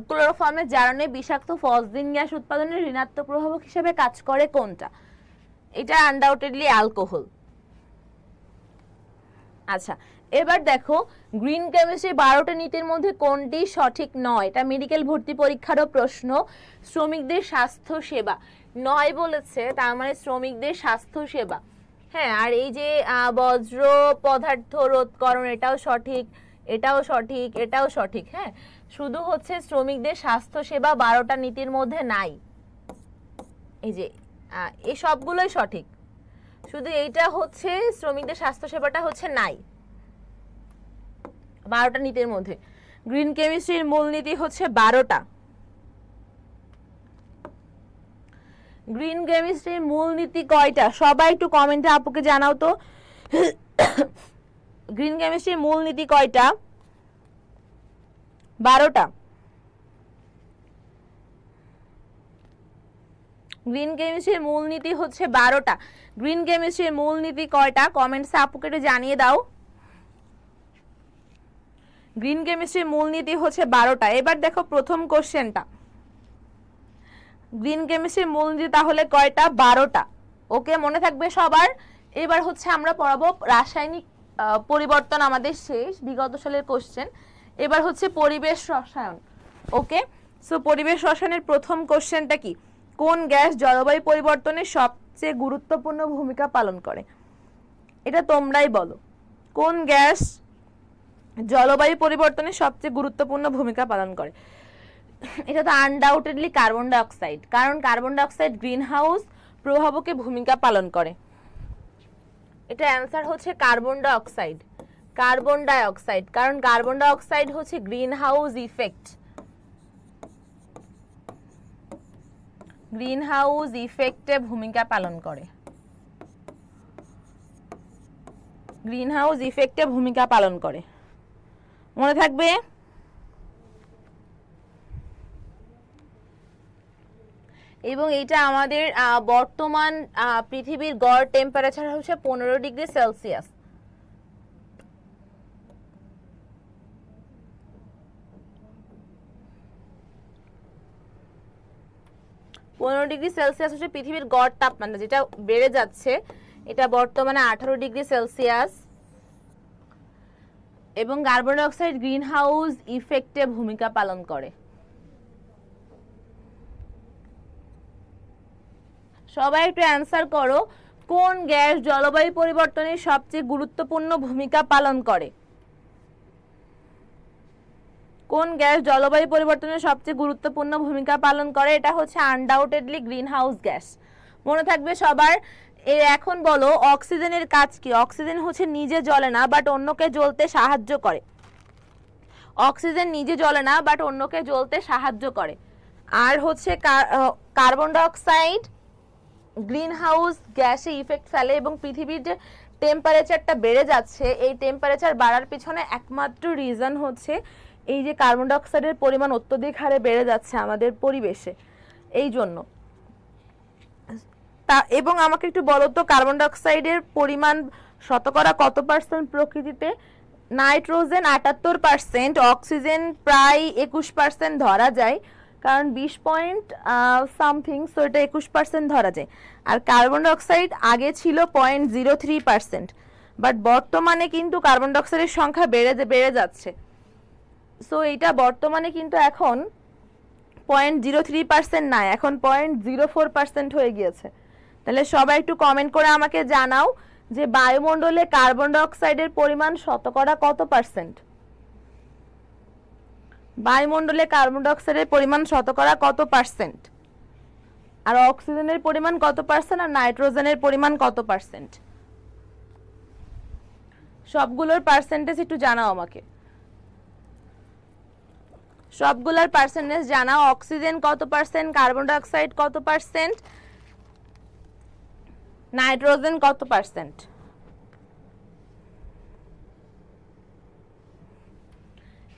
ক্লোরোফর্মের জারণে বিষাক্ত ফসজিন গ্যাস উৎপাদনের ঋণাত্মক প্রভাবক হিসেবে কাজ করে কোনটা? এটা আনডাউটেডলি অ্যালকোহল। আচ্ছা, এবার দেখো, গ্রিন কেমিস্ট্রি 12টা নীতির মধ্যে কোনটি সঠিক নয়? এটা মেডিকেল ভর্তি পরীক্ষারও প্রশ্ন। শ্রমিকদের স্বাস্থ্য সেবা নয় বলেছে, তার মানে শ্রমিকদের স্বাস্থ্য সেবা। হ্যাঁ, আর এই যে বজ্র পদার্থ রোধকরণ, এটাও সঠিক, এটাও সঠিক, এটাও সঠিক। হ্যাঁ, শুধু হচ্ছে শ্রমিকদের স্বাস্থ্য সেবা 12টা নীতির মধ্যে নাই। এই যে এই সবগুলোই সঠিক, শুধু এইটা হচ্ছে শ্রমিকদের স্বাস্থ্য সেবাটা হচ্ছে নাই 12টা নীতির মধ্যে। গ্রিন কেমিস্ট্রির মূলনীতি হচ্ছে 12টা। গ্রিন কেমিস্ট্রির মূলনীতি কয়টা? সবাই একটু কমেন্টে আপুকে জানাও তো। গ্রিন কেমিস্ট্রির মূলনীতি কয়টা? 12টা। গ্রিন কেমিস্ট্রির মূলনীতি হচ্ছে 12টা। গ্রিন কেমিস্ট্রির মূলনীতি কয়টা কমেন্টসে আপুকে একটু জানিয়ে দাও। গ্রিন কেমিস্ট্রির মূলনীতি হচ্ছে 12টা। এবার দেখো প্রথম কোশ্চেনটা, গ্রিন কেমিস্ট্রির মূলনীতি তাহলে কয়টা? 12টা। ওকে, মনে থাকবে সবার। এবার হচ্ছে আমরা পড়াবো রাসায়নিক পরিবর্তন, আমাদের শেষ বিগত সালের কোশ্চেন। এবার হচ্ছে পরিবেশ রসায়ন। ওকে, সো পরিবেশ রসায়নের প্রথম কোশ্চেনটা কি? কোন গ্যাস জলবায়ু পরিবর্তনে সবচেয়ে গুরুত্বপূর্ণ ভূমিকা পালন করে? এটা তোমরাই বলো, কোন গ্যাস জলবায়ু পরিবর্তনে সবচেয়ে গুরুত্বপূর্ণ ভূমিকা পালন করে? এটা তো আনডাউটেডলি কার্বন ডাই অক্সাইড, কারণ carbon dioxide greenhouse প্রভাবকে ভূমিকা পালন করে। এটা অ্যান্সার হচ্ছে carbon dioxide. Carbon dioxide, কারণ কার্বন ডাই অক্সাইড হচ্ছে greenhouse effect, greenhouse ইফেক্টে ভূমিকা পালন করে, গ্রিন হাউস ইফেক্টে ভূমিকা পালন করে, মনে থাকবে। এবং এটা আমাদের বর্তমান পৃথিবীর গড় টেম্পারেচার হচ্ছে 15 ডিগ্রি সেলসিয়াস। হচ্ছে পৃথিবীর গড় তাপমাত্রা, যেটা বেড়ে যাচ্ছে। এটা বর্তমানে 18 ডিগ্রি সেলসিয়াস। এবং carbon dioxide greenhouse ইফেক্টে ভূমিকা পালন করে। সবাই একটু অ্যান্সার করো, কোন গ্যাস জলবায়ু পরিবর্তনের সবচেয়ে গুরুত্বপূর্ণ ভূমিকা পালন করে? কোন গ্যাস জলবায়ু পরিবর্তনের সবচেয়ে গুরুত্বপূর্ণ ভূমিকা পালন করে? এটা হচ্ছে আনডাউটেডলি গ্রিন হাউস গ্যাস, মনে থাকবে সবার। এখন বলো অক্সিজেনের কাজ কি? অক্সিজেন হচ্ছে নিজে জ্বলে না বাট অন্যকে জ্বলতে সাহায্য করে। অক্সিজেন নিজে জ্বলে না বাট অন্যকে জ্বলতে সাহায্য করে। আর হচ্ছে carbon dioxide green house গ্যাসে ইফেক্ট ফেলে এবং পৃথিবীর যে টেম্পারেচারটা বেড়ে যাচ্ছে, এই টেম্পারেচার বাড়ার পিছনে একমাত্র রিজন হচ্ছে এই যে কার্বন ডাই অক্সাইডের পরিমাণ অত্যধিক হারে বেড়ে যাচ্ছে আমাদের পরিবেশে, এই জন্য। এবং আমাকে একটু বলো তো, কার্বন ডাই অক্সাইডের পরিমাণ শতকরা কত পার্সেন্ট প্রকৃতিতে? নাইট্রোজেন 78%, অক্সিজেন প্রায় 21% ধরা যায়, কারণ 20 পয়েন্ট সামথিং, সো এটা 21% ধরা যায়। আর কার্বন ডাই অক্সাইড আগে ছিল 0.03%, বাট বর্তমানে কিন্তু কার্বন ডাই অক্সাইডের সংখ্যা বেড়ে যাচ্ছে। সো এটা বর্তমানে কিন্তু এখন 0.03% না, এখন 0.04% হয়ে গিয়েছে। তাহলে সবাই একটু কমেন্ট করে আমাকে জানাও যে বায়ুমণ্ডলে কার্বন ডাই অক্সাইডের পরিমাণ শতকরা কত পার্সেন্ট? বায়ুমণ্ডলে কার্বন ডাই অক্সাইডের পরিমাণ শতকরা কত পার্সেন্ট? আর অক্সিজেনের পরিমাণ কত পার্সেন্ট? আর নাইট্রোজেনের পরিমাণ কত পার্সেন্ট? সবগুলোর পার্সেন্টেজ একটু জানাও আমাকে, সবগুলোর পার্সেন্টেজ জানাও। অক্সিজেন কত পার্সেন্ট, কার্বন ডাই অক্সাইড কত পার্সেন্ট, নাইট্রোজেন কত পার্সেন্ট?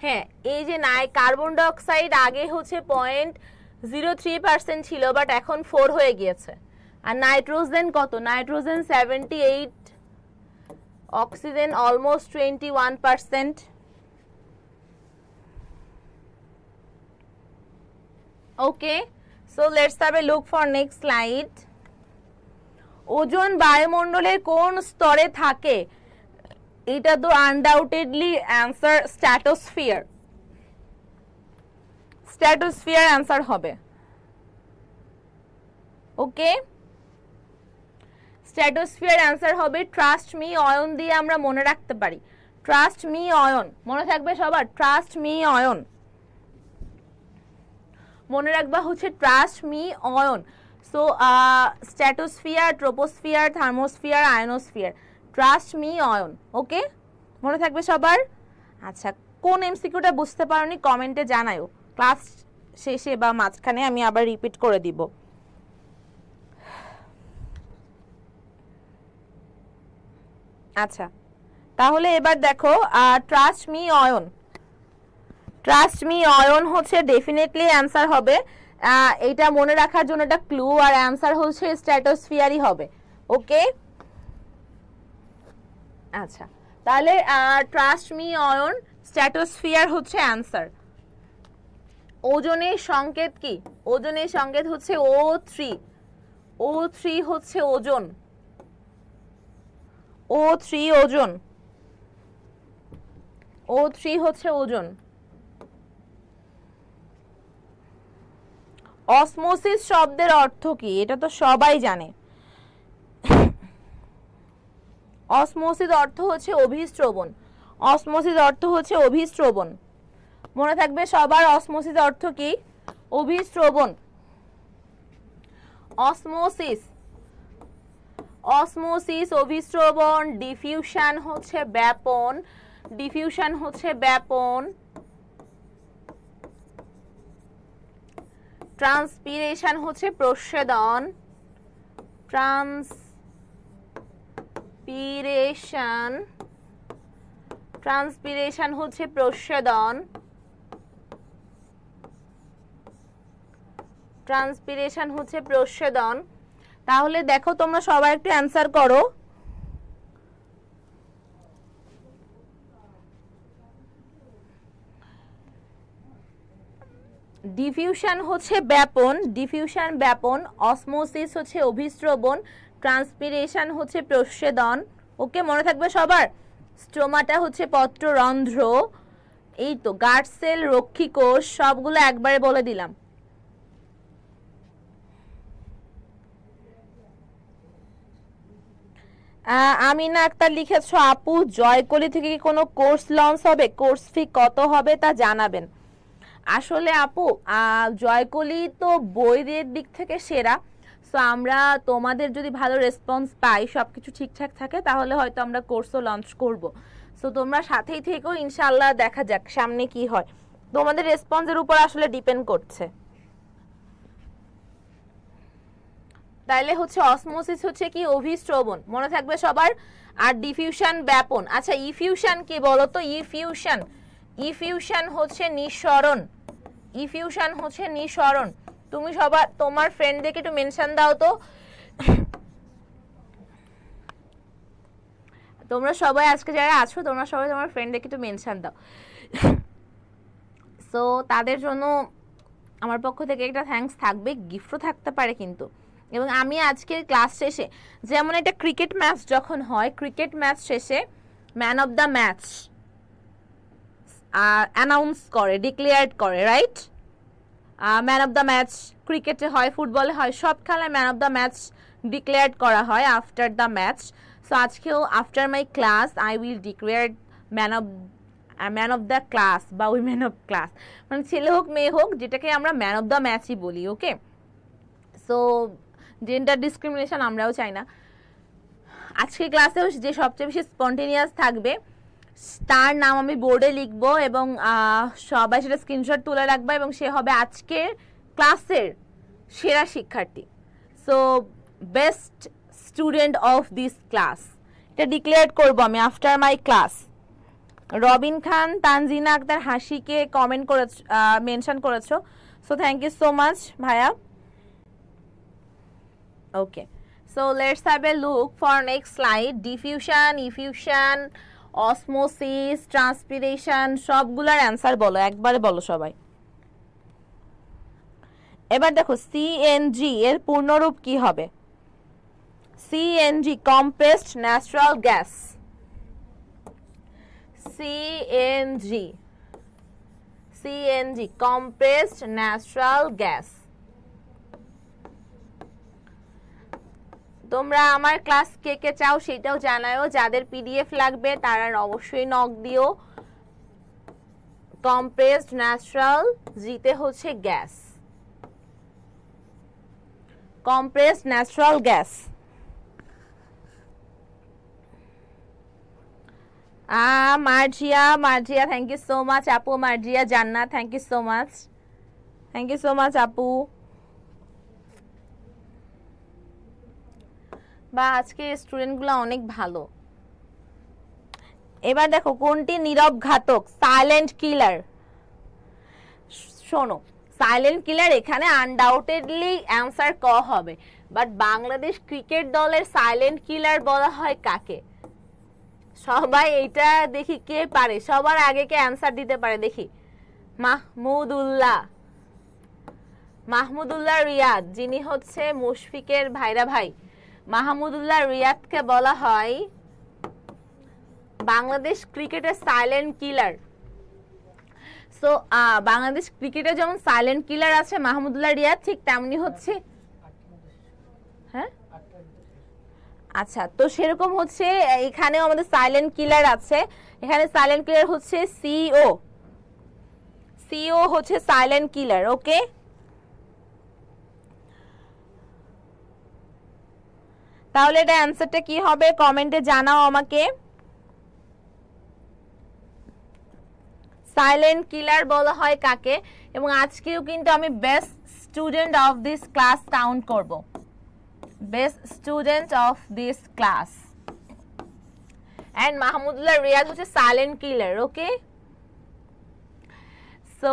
হ্যাঁ, এই যে কার্বন ডাই অক্সাইড আগে হচ্ছে 0.03% ছিল, বাট এখন 4 হয়ে গিয়েছে। আর নাইট্রোজেন কত? Nitrogen 78, oxygen almost 21%। Okay, so let's have a look for next slide. Ozone বায়ুমণ্ডলের কোন স্তরে থাকে? এটা তো undoubtedly answer stratosphere. Stratosphere answer হবে। ওকে, স্ট্র্যাটোস্ফিয়ার অ্যান্সার হবে। ট্রাস্ট মি অয়ন দিয়ে আমরা মনে রাখতে পারি। ট্রাস্ট মি অয়ন মনে থাকবে সবার। ট্রাস্ট মি অয়ন মনে রাখবা হচ্ছে trust me Ayan. So stratosphere, troposphere, thermosphere, ionosphere, trust me Ayan. Okay, মনে থাকবে সবার। আচ্ছা, কোন এমসিকিউটা বুঝতে পারোনি কমেন্টে জানাও, ক্লাস শেষে বা মাঝখানে আমি আবার রিপিট করে দিব। আচ্ছা, তাহলে এবার দেখো trust me Ayan. Trust me Ayan হচ্ছে ডেফিনেটলি অ্যান্সার হবে। এটা মনে রাখার জন্য একটা ক্লু, আর অ্যানসার হচ্ছে স্ট্র্যাটোস্ফিয়ারই হবে। ওকে, আচ্ছা তাহলে ট্রাস্ট মি অয়ন, স্ট্র্যাটোস্ফিয়ার হচ্ছে অ্যানসার। ওজনের সংকেত কি? ওজনের সংকেত হচ্ছে O3। O3 হচ্ছে ওজন, O3 ওজন, O3 হচ্ছে ওজন। অসমোসিস শব্দের অর্থ কি? এটা তো সবাই জানে। অসমোসিস অর্থ হচ্ছে অভিস্রবণ, অসমোসিস অর্থ হচ্ছে অভিস্রবণ। মনে থাকবে সবার, অসমোসিস অর্থ কি? অভিস্রবণ। অসমোসিস, অসমোসিস অভিস্রবণ। ডিফিউশন হচ্ছে ব্যাপন, ডিফিউশন হচ্ছে ব্যাপন। ট্রান্সপিরেশন হচ্ছে প্রস্বেদন, ট্রান্সপিরেশন, ট্রান্সপিরেশন হচ্ছে প্রস্বেদন, ট্রান্সপিরেশন হচ্ছে প্রস্বেদন। তাহলে দেখো তোমরা সবাই একটু অ্যানসার করো। ডিফিউশন হচ্ছে ব্যাপন, ডিফিউশন ব্যাপন। অসমোসিস হচ্ছে অভিস্রবণ, ট্রান্সপিরেশন হচ্ছে প্রস্বেদন। ওকে, মনে থাকবে সবার। স্টোমাটা হচ্ছে পত্ররন্ধ্র। এই তো গার্ড সেল, রক্ষী কোষ, সবগুলো একবারে বলে দিলাম। আমিনা আক্তার লিখেছো, আপু জয়কলি থেকে কি কোনো কোর্স লঞ্চ হবে? কোর্স ফি কত হবে তা জানাবেন। আসলে আপু জয়কলি তো বইয়ের দিক থেকে সেরা। সো আমরা তোমাদের যদি ভালো রেসপন্স পাই, সবকিছু ঠিকঠাক থাকে, তাহলে হয়তো আমরা কোর্সও লঞ্চ করব। সো তোমরা সাথেই থেকো, ইনশাআল্লাহ দেখা যাক সামনে কি হয়। তোমাদের রেসপন্সের উপর আসলে ডিপেন্ড করছে। তাইলে হচ্ছে অসমোসিস হচ্ছে কি? অভিস্রবণ, মনে থাকবে সবার। আর ডিফিউশন ব্যাপন। আচ্ছা ইফিউশন কি বলো তো? ইফিউশন, ইফিউশন হচ্ছে নিঃসরণ, ইফিউশন হচ্ছে নিঃসরণ। তুমি সবার তোমার ফ্রেন্ডদেরকে একটু মেনশন দাও তো। তোমরা সবাই আজকে যারা আছো, তোমরা সবাই তোমার ফ্রেন্ডদেরকে একটু মেনশন দাও। সো তাদের জন্য আমার পক্ষ থেকে একটা থ্যাঙ্কস থাকবে, গিফটও থাকতে পারে কিন্তু। এবং আমি আজকের ক্লাস শেষে, যেমন একটা ক্রিকেট ম্যাচ যখন হয়, ক্রিকেট ম্যাচ শেষে man of the match announce করে, ডিক্লেয়ার করে, right? Man of the match ক্রিকেটে হয়, ফুটবলে হয়, সব খেলায় man of the match declare করা হয় আফটার দ্য ম্যাচ। সো আজকেও after my class I will declare man of the class বা উইমেন অফ ক্লাস, মানে ছেলে হোক মেয়ে হোক, যেটাকে আমরা ম্যান অফ দ্য ম্যাচই বলি। ওকে, সো জেন্ডার ডিসক্রিমিনেশন আমরাও চাই না। আজকের ক্লাসেও যে সবচেয়ে বেশি স্পন্টেনিয়াস থাকবে তার নাম আমি বোর্ডে লিখবো, এবং সবাই সেটা স্ক্রিনশট তুলে রাখবে, এবং সে হবে আজকের ক্লাসের সেরা শিক্ষার্থী। So best student of this class, এটা ডিক্লেয়ার করবো আমি after my class. Robin Khan, Tanjina Akter হাসিকে কমেন্ট করেছ, মেনশন করেছো। So thank you so much ভাইয়া। Okay, so let's have a look for next slide. Diffusion, effusion, osmosis, transpiration, সবগুলোর অ্যান্সার বলো, একবারে বলো সবাই। এবার দেখো সিএনজি এর পূর্ণরূপ কি হবে? CNG compressed natural gas. CNG, CNG compressed natural gas. তোমরা আমার ক্লাস কে কে চাও সেটাও জানাও, যাদের পিডিএফ লাগবে তারা অবশ্যই নক দিও। কম্প্রেসড ন্যাচারাল, জিতে হচ্ছে gas, compressed natural gas. Marzia, Marzia thank you so much আপু। Marzia Jannat thank you so much, thank you so much আপু। বা আজকে স্টুডেন্টগুলো অনেক ভালো। এবার দেখো কোনটি নীরব ঘাতক, সাইলেন্ট কিলার। শোনো, সাইলেন্ট কিলার এখানে আনডাউটেডলি অ্যান্সার ক হবে, বাট বাংলাদেশ ক্রিকেট দলের সাইলেন্ট কিলার বলা হয় কাকে? সবাই এটা দেখি কে পারে, সবার আগে কে অ্যান্সার দিতে পারে দেখি। মাহমুদুল্লাহ রিয়াদ, যিনি হচ্ছে মুশফিকের ভাইরা ভাই, মাহমুদুল্লাহ রিয়াদকে বলা হয় বাংলাদেশ ক্রিকেটের সাইলেন্ট কিলার। সো বাংলাদেশ ক্রিকেটে যেমন সাইলেন্ট কিলার আছে মাহমুদুল্লাহ রিয়াদ, ঠিক তেমনি হচ্ছে, হ্যাঁ আচ্ছা, তো সেরকম হচ্ছে এখানেও আমাদের সাইলেন্ট কিলার আছে। এখানে সাইলেন্ট কিলার হচ্ছে সিও হচ্ছে সাইলেন্ট কিলার। ওকে, তাহলে এটা অ্যান্সারটা কি হবে কমেন্টে জানাও আমাকে। সাইলেন্ট কিলার বলা হয় কাকে? এবং আজকেও কিন্তু আমি best student of this class count করব, best student of this class, and Mahmudullah Riyad হচ্ছে সাইলেন্ট কিলার। ওকে, সো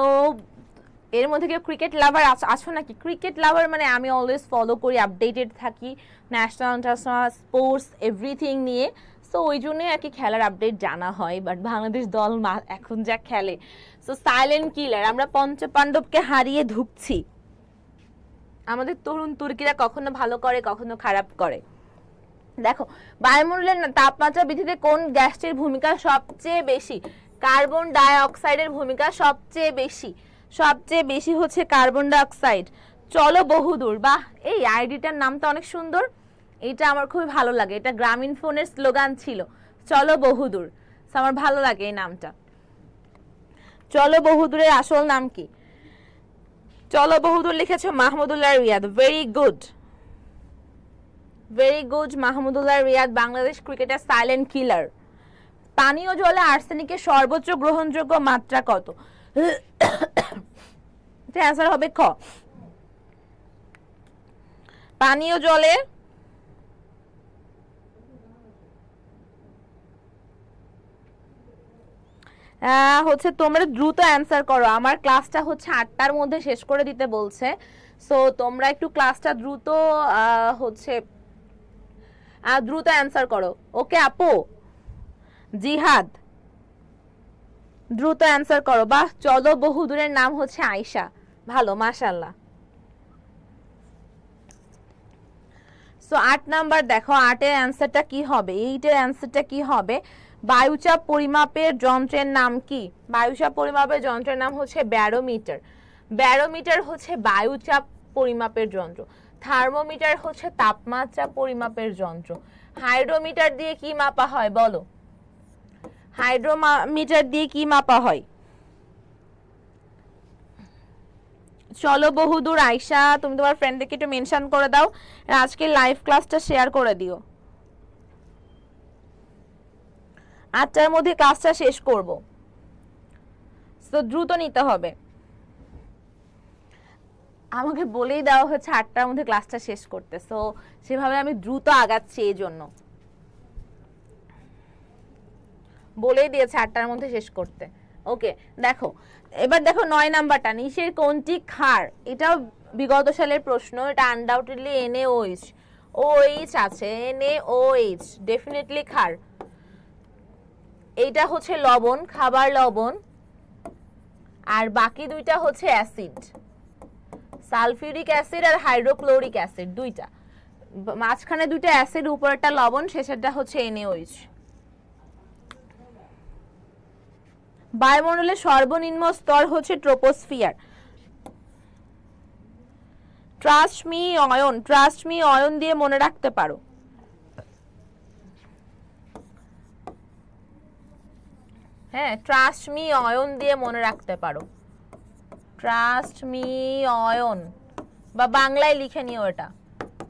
এর মধ্যে কেউ ক্রিকেট লাভার আছো নাকি? ক্রিকেট লাভার মানে আমি অলওয়েজ ফলো করি, আপডেটেড থাকি ন্যাশনাল ইন্টারন্যাশনাল স্পোর্টস এভরিথিং নিয়ে, সো ওই জন্যই আর কি খেলার আপডেট জানা হয়। বাট বাংলাদেশ দল এখন যা খেলে, সো সাইলেন্ট কিলার। আমরা পঞ্চপাণ্ডবকে হারিয়ে ধুকছি, আমাদের তরুণ তুর্কিরা কখনো ভালো করে কখনো খারাপ করে। দেখো, বায়ুমণ্ডলের তাপমাত্রা বৃদ্ধিতে কোন গ্যাসটির ভূমিকা সবচেয়ে বেশি? কার্বন ডাই অক্সাইডের ভূমিকা সবচেয়ে বেশি হচ্ছে কার্বন ডাই অক্সাইড। চলো বহুদূর, বাহ, এই আইডিটার নামটা অনেক সুন্দর, এটা আমার খুবই ভালো লাগে, এটা গ্রামীণ ফোনের স্লোগান ছিল, চলো বহুদূর। আমার ভালো লাগে এই নামটা। চলো বহুদূরের আসল নাম কি? চলো বহুদূর লিখেছো Mahmudullah Riyad, very good Mahmudullah Riyad, Bangladesh cricketer silent killer. পানীয় জলে আর্সেনিকের সর্বোচ্চ গ্রহণযোগ্য মাত্রা কত? এটা অ্যান্সার হবে খ। পানীয় জলে হচ্ছে, তোমরা দ্রুত অ্যান্সার করো, আমার ক্লাসটা হচ্ছে 8টার মধ্যে শেষ করে দিতে বলছে, সো তোমরা একটু ক্লাসটা দ্রুত হচ্ছে দ্রুত অ্যান্সার করো। ওকে আপু, জিহাদ দ্রুত অ্যান্সার করো। বাহ, চলো বহুদূরের নাম হচ্ছে আয়শা, ভালো, মাশাআল্লাহ। সো 8 নাম্বার দেখো, 8-এর অ্যান্সারটা কি হবে? 8-এর অ্যান্সারটা কি হবে? বায়ুচাপ পরিমাপের যন্ত্রের নাম কি? বায়ুচাপ পরিমাপের যন্ত্রের নাম হচ্ছে ব্যারোমিটার। ব্যারোমিটার হচ্ছে বায়ুচাপ পরিমাপের যন্ত্র। থার্মোমিটার হচ্ছে তাপমাত্রা পরিমাপের যন্ত্র। হাইড্রোমিটার দিয়ে কি মাপা হয় বলো? হাইড্রোমিটার দিয়ে কি মাপা হয়? চলো বহুদূর আয়শা, তুমি তোমার ফ্রেন্ডদেরকে একটু মেনশন করে দাও, আজকে লাইভ ক্লাসটা শেয়ার করে দিও। 8টার মধ্যে ক্লাসটা শেষ করব, তো দ্রুত নিতে হবে। আমাকে বলেই দেওয়া হচ্ছে 8টার মধ্যে ক্লাসটা শেষ করতে, সো সেভাবে আমি দ্রুত আগাচ্ছি, এই জন্য বলেই দিয়েছে 8টার মধ্যে শেষ করতে। ওকে, দেখো এবার দেখো 9 নাম্বারটা, নিচের কোনটি ক্ষার? এটাও বিগত সালের প্রশ্ন, এটা আনডাউটেডলি NaOH, OH আছে, NaOH ডেফিনেটলি ক্ষার। এইটা হচ্ছে লবণ, খাবার লবণ, আর বাকি দুইটা হচ্ছে অ্যাসিড, সালফিউরিক অ্যাসিড আর হাইড্রোক্লোরিক অ্যাসিড, দুইটা, মাঝখানে দুইটা অ্যাসিড, উপরেরটা লবণ, শেষেরটা হচ্ছে NaOH। বায়ুমণ্ডলের সর্বনিম্ন স্তর হচ্ছে ট্রোপোস্ফিয়ার। ট্রাস্ট মি অয়ন দিয়ে মনে রাখতে পারো। হ্যাঁ, ট্রাস্ট মি অয়ন দিয়ে মনে রাখতে পারো, ট্রাস্ট মি অয়ন, বা বাংলায় লিখে নিও এটা,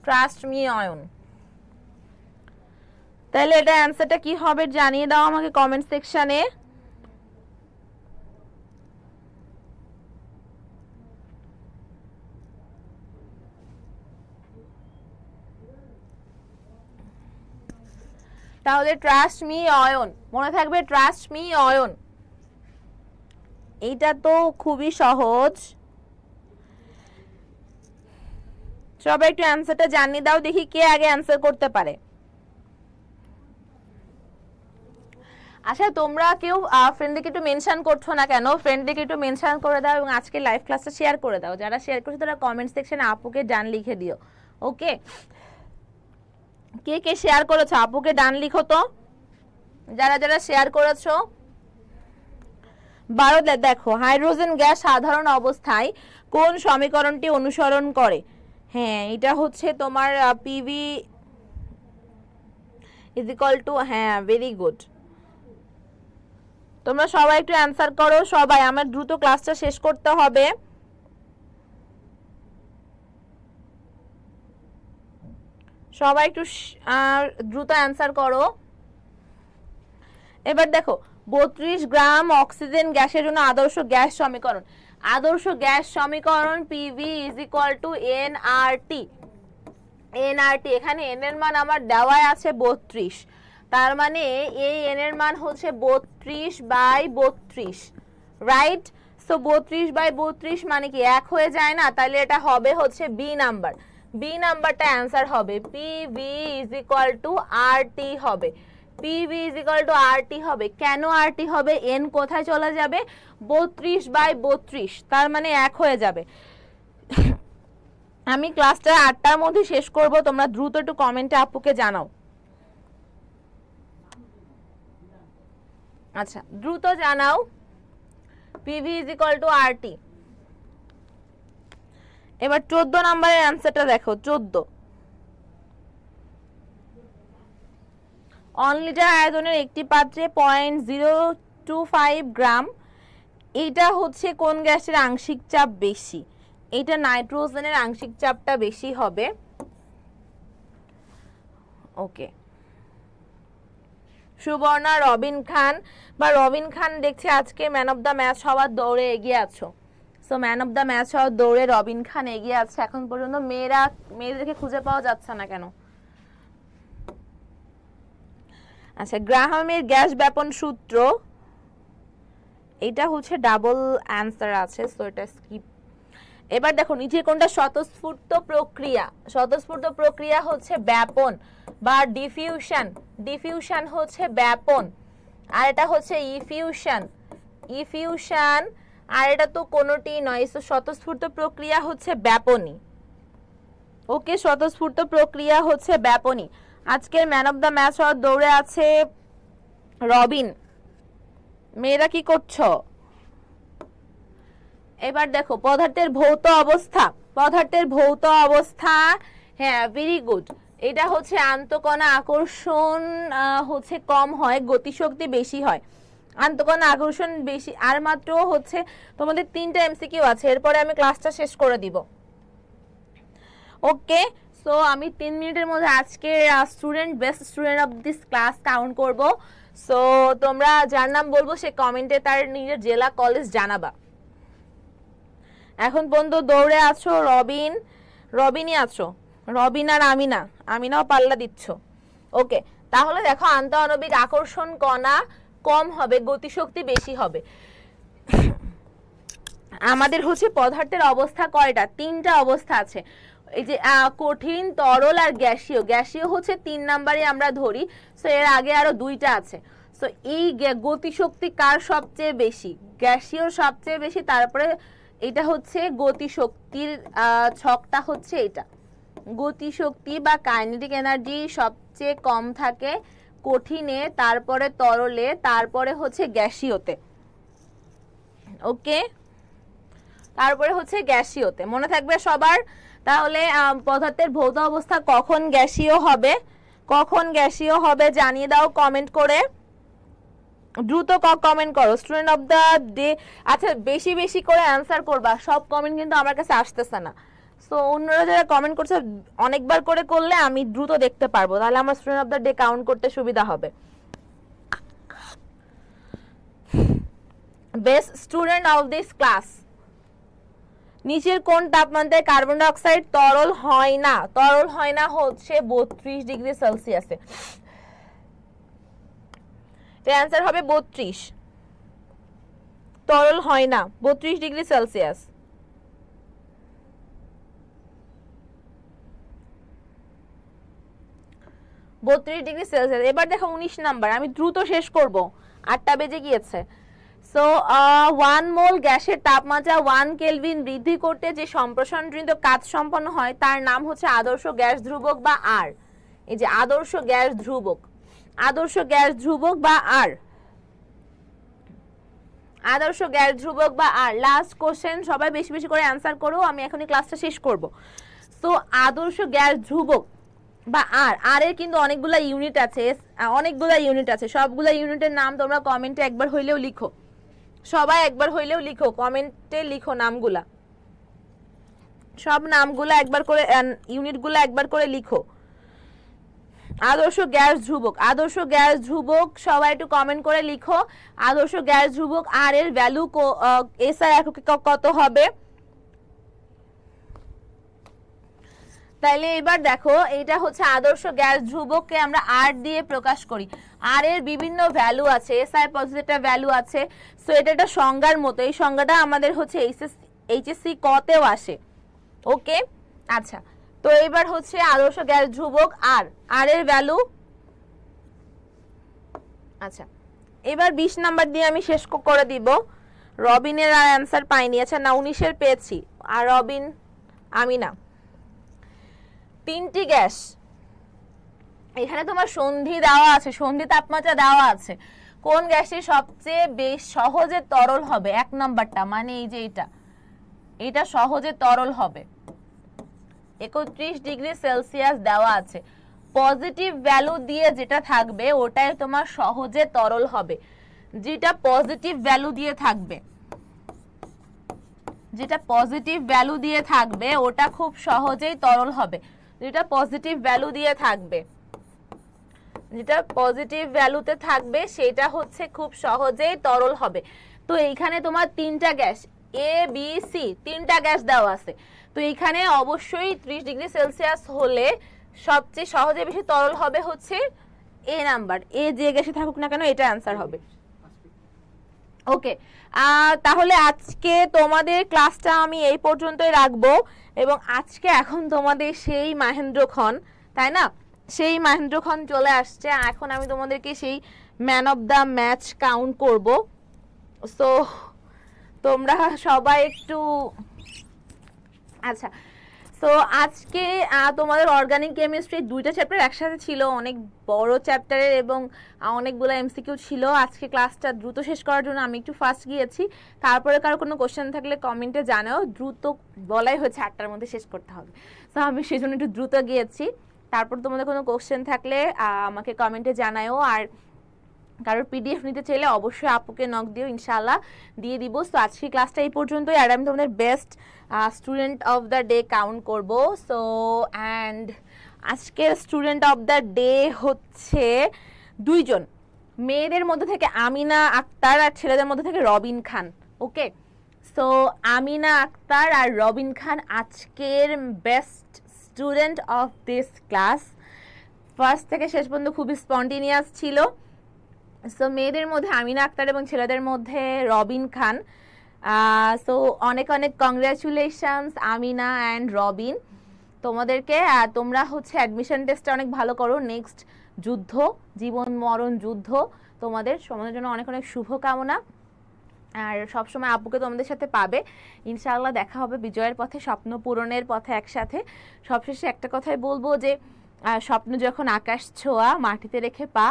ট্রাস্ট মি অয়ন। তাহলে এটা অ্যান্সারটা কি হবে জানিয়ে দাও আমাকে কমেন্ট সেকশনে। তাহলে ট্রাস্ট মি অয়ন, মনে থাকবে ট্রাস্ট মি অয়ন। এইটা তো খুবই সহজ, সবাই একটু অ্যানসারটা জানিয়ে দাও, দেখি কে আগে অ্যানসার করতে পারে। আচ্ছা তোমরা কেউ ফ্রেন্ডদেরকে একটু মেনশন করছো না কেন? ফ্রেন্ডদেরকে একটু মেনশন করে দাও এবং আজকে লাইভ ক্লাসটা শেয়ার করে দাও। যারা শেয়ার করছো তারা কমেন্ট সেকশনে আপুকে ডান লিখে দিও। ওকে, কে কে শেয়ার করেছো আপুকে ডান লিখো তো, যারা যারা শেয়ার করেছো। 12 দেখো, হাইড্রোজেন গ্যাস সাধারণ অবস্থায় কোন সমীকরণটি অনুসরণ করে? হ্যাঁ, এটা হচ্ছে তোমার পিভি ইজ ইকুয়াল টু, হ্যাঁ ভেরি গুড। তোমরা সবাই একটু অ্যানসার করো, সবাই, আমার দ্রুত ক্লাসটা শেষ করতে হবে। সবাই একটু দ্রুত অ্যানসার করো। এবার দেখো 32 গ্রাম অক্সিজেন গ্যাসের জন্য আদর্শ গ্যাস সমীকরণ। আদর্শ গ্যাস সমীকরণ PV is equal two nRT. NRT, এখানে এন এর মান আমার দেওয়াই আছে 32, তার মানে এই এন এর মান হচ্ছে 32/32, রাইট? সো 32/32 মানে কি 1 হয়ে যায় না? তাহলে এটা হবে হচ্ছে বি নাম্বার। বি নাম্বারটা অ্যান্সার হবে, PV is equal to RT হবে। PV is equal to RT হবে। কেন আরটি হবে? এন কোথায় চলে যাবে? 32/32, তার মানে 1 হয়ে যাবে। আমি ক্লাসটা 8টার মধ্যে শেষ করব, তোমরা দ্রুত একটু কমেন্টে আপুকে জানাও। আচ্ছা দ্রুত জানাও, PV is equal to RT. এবার 14 নম্বরের অ্যান্সারটা দেখো। 14, 1 লিটার আয়তনের একটি পাত্রে 0.025 গ্রাম, এটা হচ্ছে কোন গ্যাসের আংশিক চাপ বেশি? এটা নাইট্রোজেনের আংশিক চাপটা বেশি হবে। ওকে, সুবর্ণা, রবিন খান রবিন খান দেখছি আজকে ম্যান অফ দ্য ম্যাচ হওয়ার দৌড়ে এগিয়ে আছো। So man of the match হওয়ার দৌড়ে রবিন খান এগিয়ে আছে। এখন পর্যন্ত মেয়েদেরকে খুঁজে পাওয়া যাচ্ছে না কেন? আচ্ছা, গ্রাহামের গ্যাস ব্যাপন সূত্র, এটা হচ্ছে ডাবল অ্যান্সার আছে, সো এটা স্কিপ। এবার দেখো নিচে কোনটা স্বতঃস্ফূর্ত প্রক্রিয়া? স্বতঃস্ফূর্ত প্রক্রিয়া হচ্ছে ব্যাপন বা ডিফিউশন। ডিফিউশন হচ্ছে ব্যাপন, আর এটা হচ্ছে ইফিউশন। ইফিউশন, আর এটা তো কোনোটি নয়। সো স্বতঃস্ফূর্ত প্রক্রিয়া হচ্ছে ব্যাপনী। ওকে, স্বতঃস্ফূর্ত প্রক্রিয়া হচ্ছে ব্যাপনী। আজকের ম্যান অফ দ্য ম্যাচ হওয়ার দৌড়ে আছে রবিন। মেয়েরা কি করছো? এবার দেখো পদার্থের ভৌত অবস্থা। পদার্থের ভৌত অবস্থা, হ্যাঁ ভেরি গুড। এটা হচ্ছে আন্তঃকণা আকর্ষণ হচ্ছে কম হয়, গতিশক্তি বেশি হয়। আন্তঃকণা আকর্ষণ বেশি। আর মাত্র হচ্ছে তোমাদের 3টা এমসিকিউ আছে, এরপরে আমি ক্লাসটা শেষ করে দিব। ওকে, সো আমি 3 মিনিটের মধ্যে আজকে best student of this class count করব। সো তোমরা যার নাম বলবো সে কমেন্টে তার নিজের জেলা কলেজ জানাবা। এখন পর্যন্ত দৌড়ে আছো রবিনই আছো, রবিন আর আমিনাও পাল্লা দিচ্ছ। ওকে, তাহলে দেখো আন্তঃআণবিক আকর্ষণ কণা কম হবে, গতিশক্তি বেশি হবে। আমাদের হচ্ছে পদার্থের অবস্থা কয়টা? 3টা অবস্থা আছে। এই যে কঠিন, তরল আর গ্যাসীয়। গ্যাসীয় হচ্ছে 3 নম্বরে আমরা ধরি। সো এর আগে আরো 2টা আছে। সো এই গতিশক্তি কার সবচেয়ে বেশি? গ্যাসীয় সবচেয়ে বেশি। তারপরে এটা হচ্ছে গতিশক্তির ছকটা হচ্ছে এটা। গতিশক্তি বা কাইনেটিক এনার্জি সবচেয়ে কম থাকে কঠিনে, তারপরে তরলে, তারপরে হচ্ছে গ্যাসীয়তে। ওকে, তারপরে হচ্ছে গ্যাসীয়তে। মনে থাকবে সবার? তাহলে পদার্থের ভৌত অবস্থা কখন গ্যাসীয় হবে, কখন গ্যাসীয় হবে জানিয়ে দাও কমেন্ট করে। দ্রুত কমেন্ট করো, স্টুডেন্ট অফ দ্য ডে। আচ্ছা বেশি বেশি করে অ্যান্সার করবা, সব কমেন্ট কিন্তু আমার কাছে আসতেছে না। সো অন্যরা যারা কমেন্ট করছে অনেকবার করে করলে আমি দ্রুত দেখতে পারবো, তাহলে আমার student of the day count করতে সুবিধা হবে। Best student of this class, নিচের কোন তাপমাত্রায় কার্বন ডাই অক্সাইড তরল হয় না? তরল হয় না হচ্ছে 32 ডিগ্রি সেলসিয়াসে। এর অ্যান্সার হবে 32। তরল হয় না 32 ডিগ্রি সেলসিয়াস। 32°C। এবার দেখো 19 নাম্বার, আমি দ্রুত শেষ করব, 8টা বেজে গিয়েছে। সো 1 মোল গ্যাসের তাপমাত্রা 1 কেলভিন বৃদ্ধি করতে যে সম্প্রসারণজনিত কাজ সম্পন্ন হয় তার নাম হচ্ছে আদর্শ গ্যাস ধ্রুবক বা আর। এই যে আদর্শ গ্যাস ধ্রুবক, আদর্শ গ্যাস ধ্রুবক বা আর, আদর্শ গ্যাস ধ্রুবক বা আর। লাস্ট কোশ্চেন, সবাই বেশি বেশি করে অ্যান্সার করো, আমি এখনই ক্লাসটা শেষ করব। সো আদর্শ গ্যাস ধ্রুবক বা আর, আর এর কিন্তু অনেকগুলা ইউনিট আছে, অনেকগুলা ইউনিট আছে। সবগুলা ইউনিটের নাম তোমরা কমেন্টে একবার হইলেও লিখো, সবাই একবার হইলেও লিখো, কমেন্টে লিখো নামগুলা, সব নামগুলা একবার করে, ইউনিটগুলা একবার করে লিখো। আদর্শ গ্যাস ধ্রুবক, আদর্শ গ্যাস ধ্রুবক সবাই একটু কমেন্ট করে লিখো। আদর্শ গ্যাস ধ্রুবক আর এর ভ্যালু এসআই এককে কত হবে? তাইলে এবার দেখো, এটা হচ্ছে আদর্শ গ্যাস ধ্রুবককে আমরা আর দিয়ে প্রকাশ করি। আর এর বিভিন্ন ভ্যালু আছে, এসআই পজিটিভ ভ্যালু আছে। সো এটা একটা সংজ্ঞার মতো, এই সংজ্ঞাটা আমাদের হচ্ছে এইচএসসি কতেও আসে। ওকে, আচ্ছা। তো এবার হচ্ছে আদর্শ গ্যাস ধ্রুবক আর, আর এর ভ্যালু, আচ্ছা এবার 20 নাম্বার দিয়ে আমি শেষ করে দিব। রবিনের আর অ্যান্সার পাইনি, আচ্ছা না 19-এর পেয়েছি, আর রবিন, আমি না। 3টি গ্যাস, এখানে তোমার সন্ধি দেওয়া আছে, সন্ধি তাপমাত্রা দেওয়া আছে। কোন গ্যাসটি সবচেয়ে বেশ সহজে তরল হবে? 1 নাম্বারটা, মানে এই যে এটা সহজে তরল হবে। 31°C দেওয়া আছে। পজিটিভ ভ্যালু দিয়ে যেটা থাকবে ওটাই তোমার সহজে তরল হবে। যেটা পজিটিভ ভ্যালু দিয়ে থাকবে, যেটা পজিটিভ ভ্যালু দিয়ে থাকবে ওটা খুব সহজেই তরল হবে। যেটা পজিটিভ ভ্যালু দিয়ে থাকবে, যেটা পজিটিভ ভ্যালুতে থাকবে সেটা হচ্ছে খুব সহজেই তরল হবে। তো এইখানে তোমার 3টা গ্যাস এ বি সি, 3টা গ্যাস দেওয়া আছে। তো এইখানে অবশ্যই 30°C হলে সবচেয়ে সহজে বেশি তরল হবে হচ্ছে এ নাম্বার, এ যে গ্যাসে থাকুক না কেন এটা অ্যান্সার হবে। ওকে, তাহলে আজকে তোমাদের ক্লাসটা আমি এই পর্যন্তই রাখবো। এবং আজকে এখন তোমাদের সেই মাহেন্দ্রক্ষণ, তাই না, সেই মাহেন্দ্রক্ষণ চলে আসছে। এখন আমি তোমাদেরকে সেই man of the match count করব। সো তোমরা সবাই একটু, আচ্ছা। সো আজকে তোমাদের অর্গানিক কেমিস্ট্রি 2টা চ্যাপ্টার একসাথে ছিল, অনেক বড় চ্যাপ্টারের এবং অনেকগুলো এমসিকিউ ছিল। আজকে ক্লাসটা দ্রুত শেষ করার জন্য আমি একটু ফাস্ট গিয়েছি। তারপরে কারো কোনো কোশ্চেন থাকলে কমেন্টে জানাও, দ্রুত বলাই হয়েছে 8টার মধ্যে শেষ করতে হবে। সো আমি সেই জন্য একটু দ্রুত গিয়েছি। তারপর তোমাদের কোনো কোশ্চেন থাকলে আমাকে কমেন্টে জানাও। আর কারোর পিডিএফ নিতে চাইলে অবশ্যই আপুকে নক দিও, ইনশাআল্লাহ দিয়ে দিব। সো আজকে ক্লাসটা এই পর্যন্তই। আর আমি তোমাদের best student of the day count করব। সো অ্যান্ড আজকের স্টুডেন্ট অফ দ্য ডে হচ্ছে 2 জন, মেয়েদের মধ্যে থেকে আমিনা আক্তার আর ছেলেদের মধ্যে থেকে রবিন খান। ওকে, সো আমিনা আক্তার আর রবিন খান আজকের best student of this class. First থেকে শেষ পর্যন্ত খুবই স্পন্টেনিয়াস ছিল। সো মেয়েদের মধ্যে আমিনা আক্তার এবং ছেলেদের মধ্যে রবিন খান। সো অনেক অনেক কংগ্রাচুলেশনস আমিনা অ্যান্ড রবিন তোমাদেরকে। তোমরা হচ্ছে অ্যাডমিশন টেস্টে অনেক ভালো করো। নেক্সট যুদ্ধ, জীবন মরণ যুদ্ধ, তোমাদের সমাজের জন্য অনেক অনেক শুভকামনা। আর সবসময় আপুকে তোমাদের সাথে পাবে, ইনশাআল্লাহ দেখা হবে বিজয়ের পথে, স্বপ্ন পূরণের পথে একসাথে। সবশেষে একটা কথাই বলবো যে স্বপ্ন যখন আকাশ ছোঁয়া, মাটিতে রেখে পা,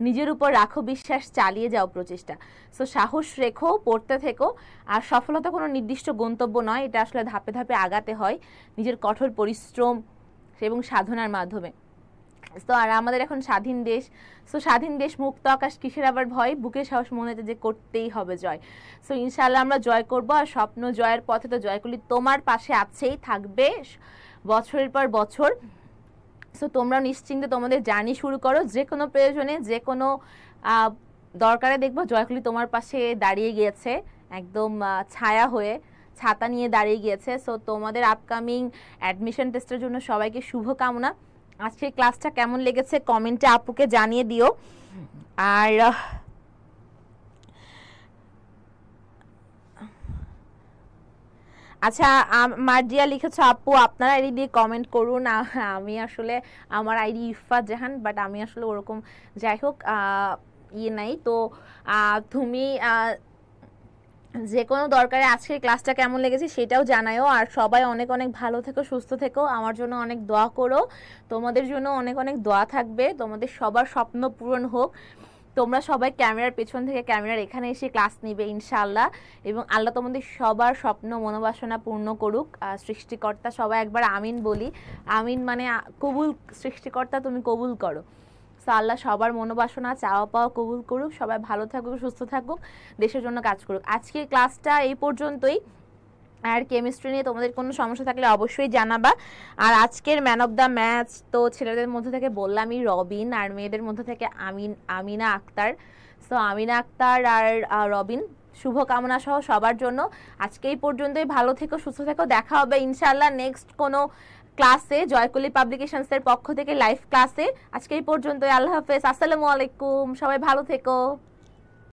নিজের উপর রাখো বিশ্বাস, চালিয়ে যাও প্রচেষ্টা। সো সাহস রেখো, পড়তে থেকো। আর সফলতা কোনো নির্দিষ্ট গন্তব্য নয়, এটা আসলে ধাপে ধাপে আগাতে হয় নিজের কঠোর পরিশ্রম এবং সাধনার মাধ্যমে। তো আর আমাদের এখন স্বাধীন দেশ। সো স্বাধীন দেশ, মুক্ত আকাশ, কিসের আবার ভয়, বুকে সাহস মনেতে যে করতেই হবে জয়। সো ইনশাআল্লাহ আমরা জয় করব। আর স্বপ্ন জয়ের পথে তো জয়কলি তোমার পাশে আছেই, থাকবে বছরের পর বছর। সো তোমরা নিশ্চিন্তে তোমাদের জার্নি শুরু করো। যে কোনো প্রয়োজনে, যে কোনো দরকারে দেখবো জয়কলি তোমার পাশে দাঁড়িয়ে গিয়েছে, একদম ছায়া হয়ে, ছাতা নিয়ে দাঁড়িয়ে গিয়েছে। সো তোমাদের আপকামিং অ্যাডমিশন টেস্টের জন্য সবাইকে শুভকামনা। আজকের ক্লাসটা কেমন লেগেছে কমেন্টে আপুকে জানিয়ে দিও। আর আচ্ছা, মার্জিয়া লিখেছো আপু আপনার আইডি দিয়ে কমেন্ট করুন। আমি আসলে আমার আইডি ইফাত জাহান, বাট আমি আসলে ওরকম, যাই হোক ইয়ে নাই তো। তুমি যে কোনো দরকারে আজকের ক্লাসটা কেমন লেগেছে সেটাও জানায়ও। আর সবাই অনেক অনেক ভালো থেকো, সুস্থ থেকো, আমার জন্য অনেক দোয়া করো। তোমাদের জন্য অনেক অনেক দোয়া থাকবে, তোমাদের সবার স্বপ্ন পূরণ হোক। তোমরা সবাই ক্যামেরার পেছন থেকে ক্যামেরার এখানে এসে ক্লাস নিবে ইনশাআল্লাহ, এবং আল্লাহ তোমাদের সবার স্বপ্ন মনোবাসনা পূর্ণ করুক। সৃষ্টিকর্তা সবাই একবার আমিন বলি। আমিন মানে কবুল, সৃষ্টিকর্তা তুমি কবুল করো। সো আল্লাহ সবার মনোবাসনা চাওয়া পাওয়া কবুল করুক, সবাই ভালো থাকুক, সুস্থ থাকুক, দেশের জন্য কাজ করুক। আজকের ক্লাসটা এই পর্যন্তই। আর কেমিস্ট্রি নিয়ে তোমাদের কোনো সমস্যা থাকলে অবশ্যই জানাবা। আর আজকের ম্যান অফ দ্য ম্যাচ তো ছেলেদের মধ্যে থেকে বললামই রবিন, আর মেয়েদের মধ্যে থেকে আমিনা আক্তার। সো আমিনা আক্তার আর রবিন, শুভকামনা সহ সবার জন্য আজকে এই পর্যন্তই। ভালো থেকো, সুস্থ থেকো, দেখা হবে ইনশাআল্লাহ নেক্সট কোনো ক্লাসে, জয়কলি পাবলিকেশনসের পক্ষ থেকে লাইভ ক্লাসে। আজকে এই পর্যন্তই, আল্লাহ হাফেজ, আসসালামু আলাইকুম, সবাই ভালো থেকো।